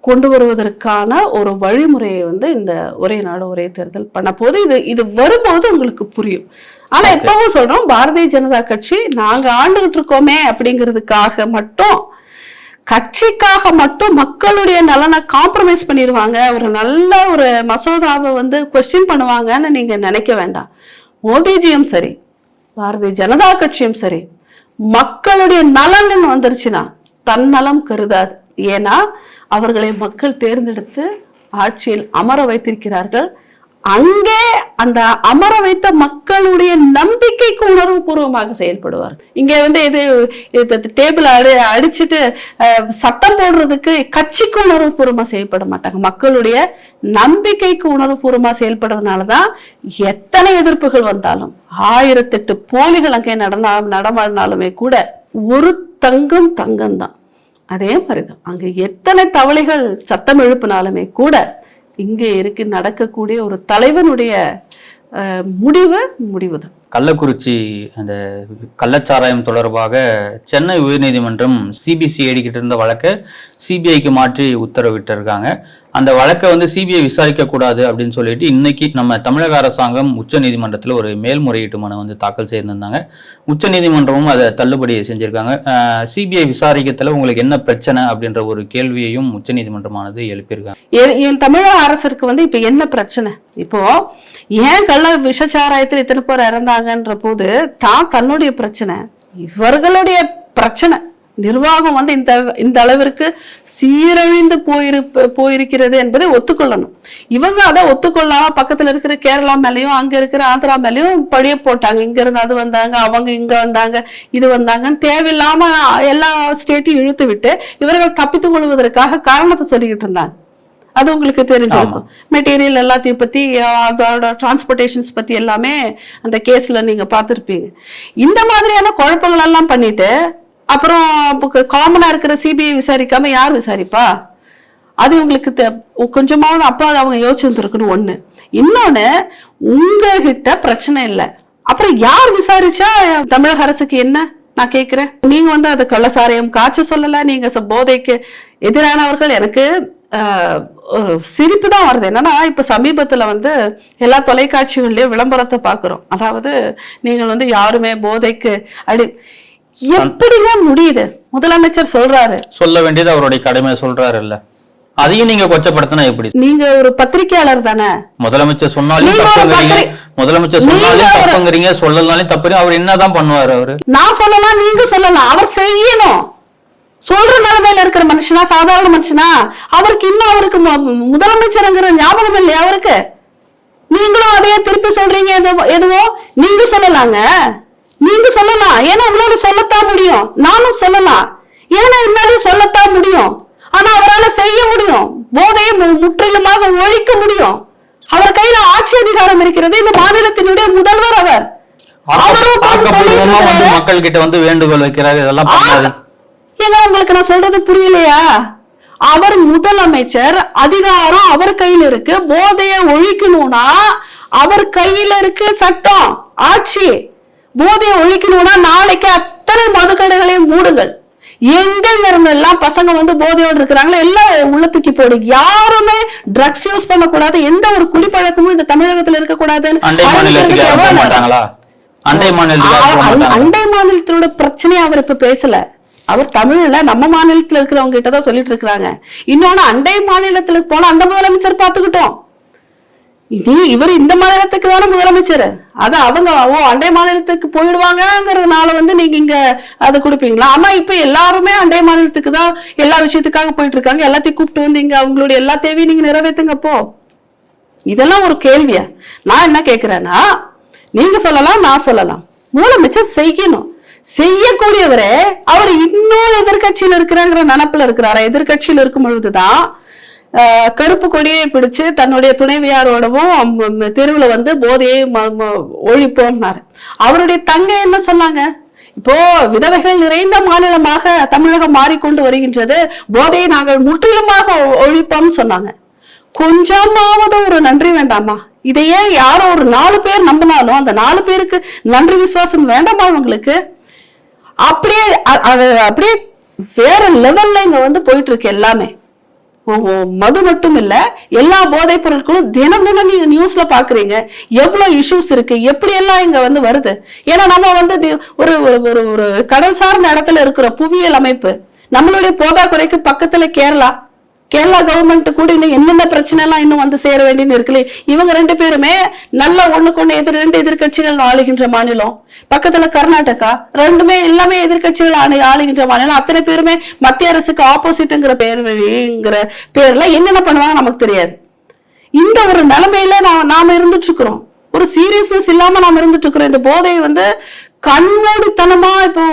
கொண்டு வருவதற்கான ஒரு வழிமுறையை வந்து இந்த ஒரே நாடு ஒரே தேர்தல் பண்ண போது இது வரும்போது உங்களுக்கு புரியும். ஆனா எப்பவும் சொல்றோம், பாரதிய ஜனதா கட்சி நாங்க ஆண்டுகிட்டு இருக்கோமே அப்படிங்கிறதுக்காக மட்டும், கட்சிக்காக மட்டும் மக்களுடைய நலனை காம்ப்ரமைஸ் பண்ணிடுவாங்க, ஒரு நல்ல ஒரு மசோதாவை வந்து கொஸ்டின் பண்ணுவாங்கன்னு நீங்க நினைக்க வேண்டாம். மோடிஜியும் சரி, பாரதிய ஜனதா கட்சியும் சரி, மக்களுடைய நலன் வந்துருச்சுன்னா தன்னலம் கருதாது. ஏன்னா அவர்களை மக்கள் தேர்ந்தெடுத்து ஆட்சியில் அமர வைத்திருக்கிறார்கள். அங்கே அந்த அமர வைத்த மக்களுடைய நம்பிக்கைக்கு உணர்வு பூர்வமாக செயல்படுவார். இங்க வந்து இது டேபிள் அடிச்சுட்டு சட்டம் போடுறதுக்கு கட்சிக்கு உணர்வு பூர்வமா செயல்பட மாட்டாங்க. மக்களுடைய நம்பிக்கைக்கு உணர்வு பூர்வமா செயல்படுறதுனாலதான் எத்தனை எதிர்ப்புகள் வந்தாலும் 1008 போலிகள் அங்கே நடமாடினாலுமே கூட ஒரு தங்கம் தான். அதே மாதிரிதான் அங்க எத்தனை தவளைகள் சத்தம் எழுப்பினாலுமே கூட இங்கே நடக்கக்கூடிய ஒரு தலைவனுடைய முடிவுதான். கள்ளக்குறிச்சி அந்த கள்ளச்சாராயம் தொடர்பாக சென்னை உயர்நீதிமன்றம் சிபிசிஐடி கிட்ட இருந்த வழக்கை சிபிஐக்கு மாற்றி உத்தரவிட்டிருக்காங்க. அந்த வழக்கை வந்து சிபிஐ விசாரிக்க கூடாது அப்படின்னு சொல்லிட்டு இன்னைக்கு நம்ம தமிழக அரசாங்கம் உச்ச நீதிமன்றத்தில் ஒரு மேல்முறையீட்டு மனு வந்து தாக்கல் செய்திருந்தாங்க. உச்ச நீதிமன்றமும் அதை தள்ளுபடி செஞ்சிருக்காங்க. சிபிஐ விசாரிக்கத்துல உங்களுக்கு என்ன பிரச்சனை அப்படின்ற ஒரு கேள்வியையும் உச்ச நீதிமன்றமானது எழுப்பியிருக்காங்க. தமிழக அரசுக்கு வந்து இப்ப என்ன பிரச்சனை? இப்போ ஏன் கள்ள விஷச்சாராயத்தில் இத்தனை பேர் இறந்தாங்கன்ற போது தன்னுடைய பிரச்சனை, இவர்களுடைய பிரச்சனை, நிர்வாகம் வந்து இந்த அளவிற்கு சீரழிந்து போயிருக்கிறது என்பதை ஒத்துக்கொள்ளணும். இவங்க அதை ஒத்துக்கொள்ளாம பக்கத்துல இருக்கிற கேரளா மேலயும் அங்க இருக்கிற ஆந்திரா மேலயும் பழிய போட்டாங்க. இங்க இருந்து அது வந்தாங்க, அவங்க இங்க வந்தாங்க, இது வந்தாங்கன்னு தேவையில்லாம எல்லா ஸ்டேட்டையும் இழுத்து விட்டு இவர்கள் தப்பித்துக் கொள்வதற்காக காரணத்தை சொல்லிக்கிட்டு இருந்தாங்க. அது உங்களுக்கு தெரிஞ்சிருக்கும். மெட்டீரியல் எல்லாத்தையும் பத்தி, அதோட டிரான்ஸ்போர்டேஷன்ஸ் பத்தி எல்லாமே அந்த கேஸ்ல நீங்க பார்த்திருப்பீங்க. இந்த மாதிரியான குழப்பங்கள் எல்லாம் பண்ணிட்டு அப்புறம் காமனா இருக்கிற சிபிஐ விசாரிக்காம யார் விசாரிப்பா? அது உங்களுக்கு கொஞ்சமாவது அப்பா அவங்க யோசிச்சுருக்கணும். ஒண்ணு. இன்னொன்னு, உங்ககிட்ட பிரச்சனை இல்லை, அப்புறம் யார் விசாரிச்சா தமிழக அரசுக்கு என்ன? நான் கேட்கிறேன். நீங்க வந்து அது கள்ளசாராயம் காய்ச்ச சொல்லல, நீங்க போதைக்கு எதிரானவர்கள். எனக்கு சிரிப்பு தான் வருது. என்னன்னா, இப்ப சமீபத்துல வந்து எல்லா தொலைக்காட்சிகள்லயும் விளம்பரத்தை பாக்குறோம். அதாவது நீங்கள் வந்து யாருமே போதைக்கு எப்படிங்க முடியுது? முதலமைச்சர் சொல்றாரு, சொல்ல வேண்டியது அவருடைய கடமை, சொல்றாரு இல்ல, அதையும் நீங்க கொச்சப்படுத்தினா எப்படி? நீங்க ஒரு பத்திரிகையாளர் தானே. முதலமைச்சர் சொன்னாலும் தப்புங்கிறீங்க, சொல்லலாலும் தப்பு. அவர் என்னதான் பண்ணுவாரு? அவரு நான் சொல்லலாம், நீங்க சொல்லலாம், அவர் செய்யணும். சொல்ற நிலைமையில இருக்கிற மனுஷனா, சாதாரண மனுஷனா? அவருக்கு இன்னும் அவருக்கு முதலமைச்சர்ங்கிற ஞாபகம் இல்லையா அவருக்கு? நீங்களும் அதையே திருப்பி சொல்றீங்க. எதுவோ நீங்க சொல்லலாங்க, நீங்க சொல்லலாம். ஏன்னா உங்களால சொல்லத்தான் முடியும். நானும் சொல்லலாம், ஏன்னா என்னாலும் சொல்லத்தான் முடியும். ஆனா அவரால் செய்ய முடியும். போதையை முற்றிலுமாக ஒழிக்க முடியும். அவர் கையில ஆட்சி அதிகாரம் இருக்கிறது. இந்த மாநிலத்தினுடைய முதல்வர் அவர். மக்கள் கிட்ட வந்து வேண்டுகோள் வைக்கிறாரு. இதெல்லாம் ஏங்க உங்களுக்கு நான் சொல்றது புரியலையா? அவர் முதலமைச்சர், அதிகாரம் அவர் கையில இருக்கு. போதையை ஒழிக்கணும்னா அவர் கையில இருக்கு சட்டம், ஆட்சி. போதையை ஒழிக்கணும்னா நாளைக்கு அத்தனை மதுக்கடைகளையும் மூடுங்கள். எங்க இருந்தெல்லாம் பசங்க வந்து போதையோடு இருக்கிறாங்களோ எல்லாம் உள்ள தூக்கி போடு. யாருமே ட்ரக்ஸ் யூஸ் பண்ண கூடாது, எந்த ஒரு குடிப்பழக்கமும் இந்த தமிழகத்துல இருக்க கூடாதுன்னு. அண்டை மாநிலத்தோட பிரச்சனையை அவர் இப்ப பேசல. அவர் தமிழ்ல நம்ம மாநிலத்துல இருக்கிறவங்க கிட்டதான் சொல்லிட்டு இருக்கிறாங்க. இன்னொன்னு, அண்டை மாநிலத்துக்கு போனா அந்த முதலமைச்சர் பாத்துக்கிட்டோம். இவர் இந்த மாநிலத்துக்கு தானே முதலமைச்சர். அது அவங்க அண்டை மாநிலத்துக்கு போயிடுவாங்கிறதுனால வந்து நீங்க இங்க அதை கொடுப்பீங்களா? ஆனா இப்ப எல்லாருமே அண்டை மாநிலத்துக்கு தான் எல்லா விஷயத்துக்காக போயிட்டு இருக்காங்க. எல்லாத்தையும் கூப்பிட்டு வந்து இங்க அவங்களுடைய எல்லா தேவையும் நீங்க நிறைவேற்றுங்கப்போ. இதெல்லாம் ஒரு கேள்வியா? நான் என்ன கேட்கிறேன்னா, நீங்க சொல்லலாம், நான் சொல்லலாம், முதலமைச்சர் செய்யணும். செய்யக்கூடியவரே அவர் இன்னும் எதிர்கட்சியில இருக்கிறாங்கிற நினப்புல இருக்கிறாரா? எதிர்கட்சியில இருக்கும் பொழுதுதான் கருப்பு கொடியை பிடிச்சு தன்னுடைய துணைவியாரோடவும் தெருவுல வந்து போதையை ஒழிப்போம்னாரு. அவருடைய தங்கை என்ன சொன்னாங்க? இப்போ விதவைகள் நிறைந்த மாநிலமாக தமிழகம் மாறிக்கொண்டு வருகின்றது, போதையை நாங்கள் முற்றிலுமாக ஒழிப்போம்னு சொன்னாங்க. கொஞ்சமாவது ஒரு நன்றி வேண்டாமா? இதையே யாரோ ஒரு 4 பேர் நம்பினாலும் அந்த 4 பேருக்கு நன்றி விசுவாசம் வேண்டாமா அவங்களுக்கு? அப்படியே அப்படியே வேற லெவல்ல இங்க வந்து போயிட்டு இருக்கு எல்லாமே. மது மட்டும் இல்ல, எல்லா போதைப் பொருட்களும் தினம் நீங்க நியூஸ்ல பாக்குறீங்க. எவ்வளவு இஷ்யூஸ் இருக்கு, எப்படி எல்லாம் இங்க வந்து வருது. ஏன்னா நம்ம வந்து ஒரு ஒரு கடல் சார்ந்த இடத்துல இருக்கிற புவியியல் அமைப்பு. நம்மளுடைய போதாக்குறைக்கு பக்கத்துல கேரளா கவர்மெண்ட் கூட இன்னும் என்னென்ன பிரச்சனை எல்லாம் இன்னும் வந்து சேர வேண்டியது இருக்குல்ல. இவங்க 2 பேருமே நல்ல ஒண்ணுக்கு 2 எதிர்கட்சிகள் ஆளுகின்ற மாநிலம். பக்கத்துல கர்நாடகா, ரெண்டுமே எல்லாமே எதிர்கட்சிகள் ஆளுகின்ற மாநிலம். அத்தனை பேருமே மத்திய அரசுக்கு ஆப்போசிட்ங்கிற பேர்ல என்னென்ன பண்ணுவாங்க நமக்கு தெரியாது. இந்த ஒரு நிலைமையில நாம இருந்துட்டு இருக்கிறோம். ஒரு சீரியஸ்னஸ் இல்லாம நாம இருந்துட்டு இருக்கிறோம். இந்த போதை கண்மூடித்தனமா இப்போ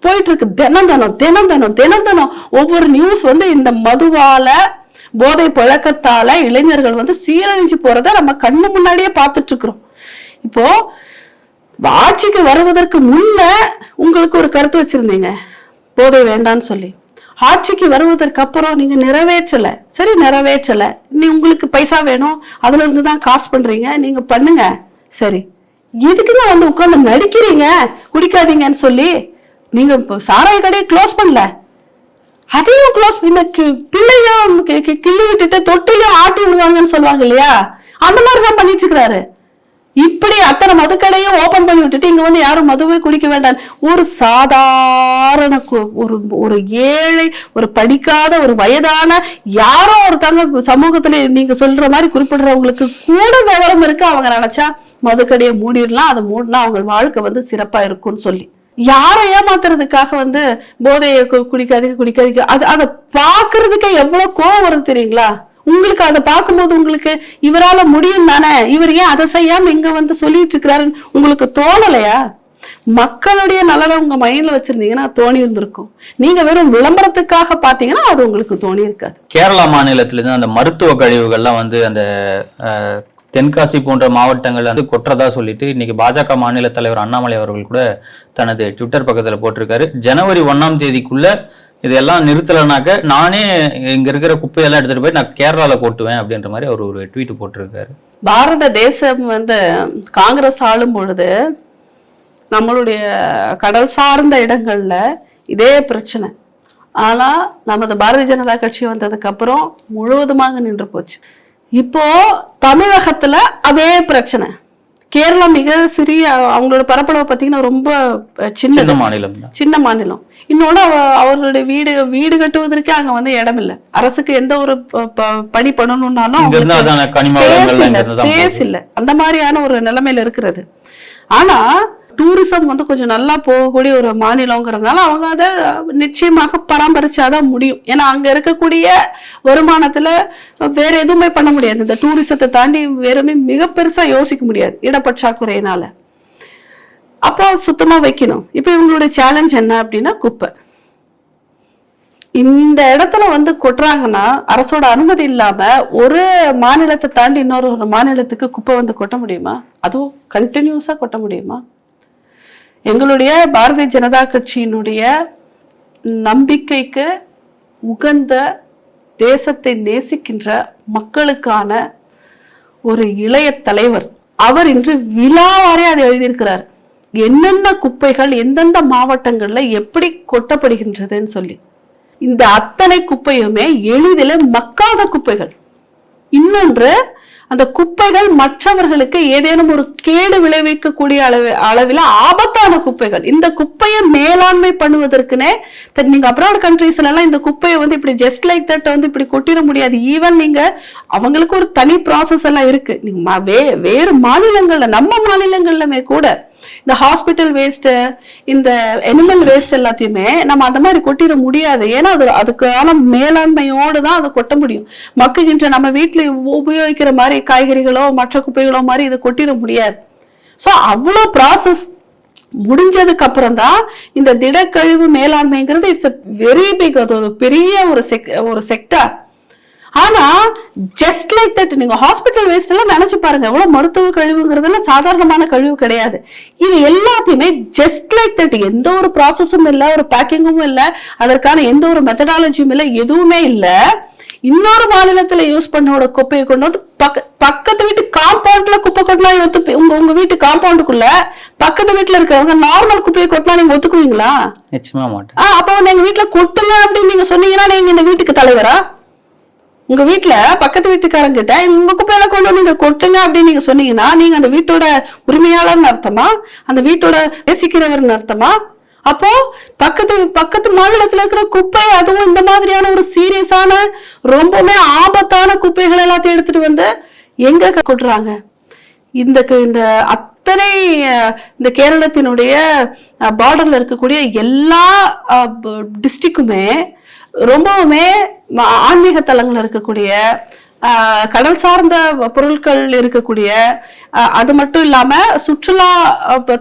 போயிட்டு இருக்கு. தினம் ஒவ்வொரு நியூஸ் இந்த மதுவால போதை பழக்கத்தால இளைஞர்கள் சீரழிஞ்சு போறத நம்ம கண்ணு முன்னாடியே பார்த்துட்டு இருக்கிறோம். இப்போ ஆட்சிக்கு வருவதற்கு முன்ன உங்களுக்கு ஒரு கருத்து வச்சிருந்தீங்க, போதை வேண்டான்னு சொல்லி. ஆட்சிக்கு வருவதற்கு அப்புறம் நீங்க நிறைவேற்றல. சரி, நிறைவேற்றல, நீ உங்களுக்கு பைசா வேணும், அதுல இருந்துதான் காசு பண்றீங்க, நீங்க பண்ணுங்க. சரி, எதுக்குங்க உட்கார்ந்து நடிக்கிறீங்க குடிக்காதீங்கன்னு சொல்லி? நீங்க சாராய கடையை க்ளோஸ் பண்ணல, அதையும் க்ளோஸ் பிள்ளையும் கிள்ளி விட்டுட்டு தொட்டிலையும் ஆட்டி விடுவாங்கன்னு சொல்லுவாங்க இல்லையா, அந்த மாதிரிதான் பண்ணிட்டு இருக்கிறாரு. இப்படி அத்தனை மதுக்கடையும் ஓபன் பண்ணி விட்டுட்டு இங்க யாரும் மதுவே குடிக்க வேண்டாம். ஒரு சாதாரண ஒரு ஏழை, ஒரு படிக்காத, ஒரு வயதான யாரோ ஒரு சமூகத்துல நீங்க சொல்ற மாதிரி குறிப்பிடுறவங்களுக்கு கூட விவரம் இருக்கு. அவங்க நினைச்சா மதுக்கடையை மூடிடலாம், அதை மூடினா அவங்க வாழ்க்கை சிறப்பா இருக்கும்னு சொல்லி யாரை ஏமாத்துறதுக்காக போதையை குடிக்காதீங்க. அதை பாக்குறதுக்கே எவ்வளவு கோவம் வருது தெரியுங்களா உங்களுக்கு? அதை பார்க்கும்போது உங்களுக்கு இவரால முடியும் தானே, இவர் ஏன் அதை செய்யாம இங்க சொல்லிட்டு இருக்கிறாருன்னு உங்களுக்கு தோணலையா? மக்களுடைய நலனை உங்க மைண்ட்ல வச்சிருந்தீங்கன்னா தோணி இருந்திருக்கும். நீங்க வெறும் விளம்பரத்துக்காக பாத்தீங்கன்னா அது உங்களுக்கு தோணி இருக்காது. கேரளா மாநிலத்திலிருந்து அந்த மருத்துவ கழிவுகள்லாம் அந்த தென்காசி போன்ற மாவட்டங்கள் கொட்டுறதா சொல்லிட்டு இன்னைக்கு பாஜக மாநில தலைவர் அண்ணாமலை அவர்கள் கூட தனது ட்விட்டர் பக்கத்துல போட்டிருக்காரு. ஜனவரி 1ஆம் தேதிக்குள்ள இதெல்லாம் நிறுத்தலைனாக்க நானே இங்க இருக்கிற குப்பையெல்லாம் எடுத்துட்டு போய் நான் கேரளால கொட்டுவேன் அப்படின்ற மாதிரி அவர் ஒரு ட்வீட் போட்டிருக்காரு. பாரத தேசம் காங்கிரஸ் ஆளும் பொழுது நம்மளுடைய கடல் சார்ந்த இடங்கள்ல இதே பிரச்சனை. ஆனா நமது பாரதிய ஜனதா கட்சி வந்ததுக்கு அப்புறம் முழுவதுமாக நின்று போச்சு. இப்போ தமிழகத்துல அதே பிரச்சனை. கேரளா மிக சிறிய, அவங்களோட பரப்பளவு பாத்தீங்கன்னா ரொம்ப சின்ன மாநிலம். இன்னொன்னு அவர்களுடைய வீடு கட்டுவதற்கு அங்க இடம் இல்லை. அரசுக்கு எந்த ஒரு பணி பண்ணணும்னாலும் ஸ்பேஸ் இல்ல. அந்த மாதிரியான ஒரு நிலைமையில இருக்கிறது. ஆனா டூரிசம் கொஞ்சம் நல்லா போகக்கூடிய ஒரு மாநிலங்கிறதுனால அவங்க அதை நிச்சயமாக பராமரிச்சாதான் முடியும். ஏன்னா அங்க இருக்கக்கூடிய வருமானத்துல வேற எதுவுமே பண்ண முடியாது. இந்த டூரிசத்தை தாண்டி வேறுமே மிக பெருசா யோசிக்க முடியாது இடப்பற்றாக்குறையினால. அப்போ சுத்தமா வைக்கணும். இப்ப இவங்களுடைய சேலஞ்ச் என்ன அப்படின்னா குப்பை. இந்த இடத்துல கொட்டுறாங்கன்னா அரசோட அனுமதி இல்லாம ஒரு மாநிலத்தை தாண்டி இன்னொரு ஒரு மாநிலத்துக்கு குப்பை கொட்ட முடியுமா? அதுவும் கண்டினியூஸா கொட்ட முடியுமா? எங்களுடைய பாரதிய ஜனதா கட்சியினுடைய நம்பிக்கைக்கு உகந்த, தேசத்தை நேசிக்கின்ற மக்களுக்கான ஒரு இளைய தலைவர் அவர் இன்று விழாவாரே அதை எழுதியிருக்கிறார். என்னென்ன குப்பைகள் எந்தெந்த மாவட்டங்கள்ல எப்படி கொட்டப்படுகின்றதுன்னு சொல்லி. இந்த அத்தனை குப்பையுமே எளிதில் மக்காத குப்பைகள். இன்னொன்று, அந்த குப்பைகள் மற்றவர்களுக்கு ஏதேனும் ஒரு கேடு விளைவிக்கக்கூடிய அளவில் ஆபத்தான குப்பைகள். இந்த குப்பையை மேலாண்மை பண்ணுவதற்குனே நீங்க அப்ராட் கண்ட்ரீஸ்ல எல்லாம் இந்த குப்பையை இப்படி ஜஸ்ட் லைக் தட் இப்படி கொட்டிட முடியாது. ஈவன் நீங்க அவங்களுக்கு ஒரு தனி ப்ராசஸ் எல்லாம் இருக்கு. நீங்க வேறு மாநிலங்கள்ல, நம்ம மாநிலங்கள்லமே கூட இந்த ஹாஸ்பிட்டல் வேஸ்ட், இந்த அனிமல் வேஸ்ட் எல்லாத்தையுமே நம்ம அந்த மாதிரி கொட்டிட முடியாது. ஏன்னா அதுக்கான மேலாண்மையோடு தான் அதை கொட்ட முடியும். மக்குகின்ற நம்ம வீட்டுல உபயோகிக்கிற மாதிரி காய்கறிகளோ மற்ற குப்பைகளோ மாதிரி இதை கொட்டிட முடியாது. சோ அவ்வளவு ப்ராசஸ் முடிஞ்சதுக்கு அப்புறம் தான் இந்த திடக்கழிவு மேலாண்மைங்கிறது இட்ஸ் வெரி பிக், அது ஒரு பெரிய ஒரு செக்டார். ஆனா ஜஸ்ட் லைக் தட் நீங்க ஹாஸ்பிட்டல் வேஸ்ட் எல்லாம் நினைச்சு பாருங்க, எவ்வளவு மருத்துவ கழிவுங்கிறதுலாம் சாதாரணமான கழிவு கிடையாது. இது எல்லாத்தையுமே ஜஸ்ட் லைக் தட், எந்த ஒரு ப்ராசஸும் இல்ல, ஒரு பேக்கிங்கும் இல்ல, அதற்கான எந்த ஒரு மெத்தடாலஜியும் இல்ல, எதுவுமே இல்ல, இன்னொரு மாநிலத்துல யூஸ் பண்ணோட குப்பையை கொண்டு வந்து பக்கத்து வீட்டு காம்பவுண்ட்ல குப்பை கொட்டினா உங்க வீட்டு காம்பவுண்டுக்குள்ள பக்கத்து வீட்டுல இருக்கிறவங்க நார்மல் குப்பையை கொட்டினா நீங்க ஒத்துக்குவீங்களா? நிச்சயமா மாட்டேன். அப்ப எங்க வீட்டுல கொட்டுங்க அப்படின்னு நீங்க சொன்னீங்கன்னா நீங்க இந்த வீட்டுக்கு தலைவரா? உங்க வீட்டுல பக்கத்து வீட்டுக்காரங்க கிட்ட உங்க குப்பையில கொண்டு வந்து நீங்க கொட்டுங்க அப்படின்னு நீங்க சொன்னீங்கன்னா நீங்க அந்த வீட்டோட உரிமையாளர்னு அர்த்தமா? அந்த வீட்டோட நேசிக்கிறவர்னு அர்த்தமா? அப்போ பக்கத்து மாநிலத்துல இருக்கிற குப்பை, அதுவும் இந்த மாதிரியான ஒரு சீரியஸான ரொம்பவே ஆபத்தான குப்பைகள் எல்லாத்தையும் எடுத்துட்டு வந்து எங்க கொட்டுறாங்க? இந்த அத்தனை இந்த கேரளத்தினுடைய பார்டர்ல இருக்கக்கூடிய எல்லா டிஸ்ட்ரிக்டுமே ரொம்பவுமே ஆன்மீக தலங்கள் இருக்கக்கூடிய கடல் சார்ந்த பொருட்கள் இருக்கக்கூடிய, அது மட்டும் இல்லாம சுற்றுலா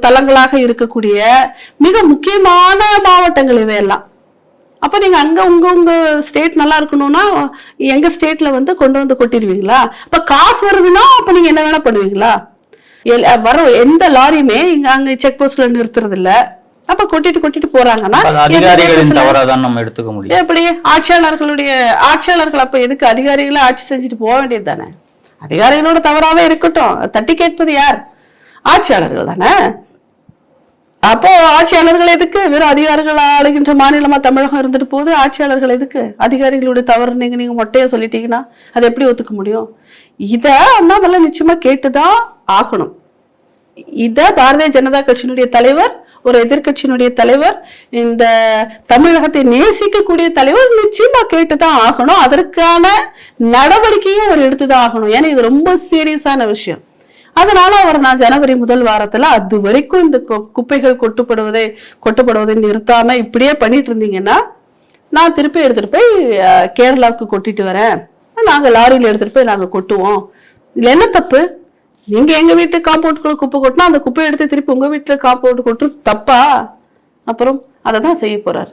தலங்களாக இருக்கக்கூடிய மிக முக்கியமான மாவட்டங்கள் இவையெல்லாம். அப்ப நீங்க அங்க உங்க ஸ்டேட் நல்லா இருக்கணும்னா எங்க ஸ்டேட்ல வந்து கொண்டு வந்து கொட்டிடுவீங்களா? அப்ப காசு வருதுன்னா அப்ப நீங்க என்ன வேணா பண்ணுவீங்களா? வர எந்த லாரியுமே இங்க அங்க செக் போஸ்ட்ல நிறுத்துறது இல்ல. அப்ப கொட்டிட்டு போறாங்கன்னா அதிகாரிகளின் தவறாதான் நம்ம எடுத்துக்க முடியும். எப்படி ஆட்சியாளர்கள் அப்ப எதுக்கு அதிகாரிகளை ஆட்சி செஞ்சுட்டு போக வேண்டியது தானே? அதிகாரிகளோட தவறாவே இருக்கட்டும், தட்டி கேட்பது யார்? ஆட்சியாளர்கள் தானே. அப்போ ஆட்சியாளர்கள் எதுக்கு? வெறும் அதிகாரிகள் ஆளுகின்ற மாநிலமா தமிழகம் இருந்துட்டு போகுது. ஆட்சியாளர்கள் எதுக்கு? அதிகாரிகளுடைய தவறு நீங்க மொட்டையா சொல்லிட்டீங்கன்னா அதை எப்படி ஒத்துக்க முடியும்? இத அண்ணாமலை நிச்சயமா கேட்டுதான் ஆகணும். இத பாரதிய ஜனதா கட்சியினுடைய தலைவர், ஒரு எதிர்கட்சியினுடைய தலைவர், இந்த தமிழகத்தை நேசிக்கக்கூடிய தலைவர் நிச்சயமா கேட்டுதான் ஆகணும். அதற்கான நடவடிக்கையும் அவர் எடுத்துதான் ஆகணும். ஏன்னா இது ரொம்ப சீரியஸான விஷயம். அதனால அவர் நான் ஜனவரி முதல் வாரத்துல அது வரைக்கும் இந்த குப்பைகள் கொட்டப்படுவதை நிறுத்தாம இப்படியே பண்ணிட்டு இருந்தீங்கன்னா நான் திருப்பி எடுத்துட்டு போய் கேரளாவுக்கு கொட்டிட்டு வரேன், நாங்க லாரியில எடுத்துட்டு போய் நாங்க கொட்டுவோம். இதுல என்ன தப்பு? நீங்க எங்க வீட்டு காம்பவுண்டுக்குள்ள குப்பை கொட்டினா அந்த குப்பையை எடுத்து திருப்பி உங்க வீட்டுல காம்பவுண்ட் கொட்டுறது தப்பா? அப்புறம் அதை தான் செய்ய போறாரு.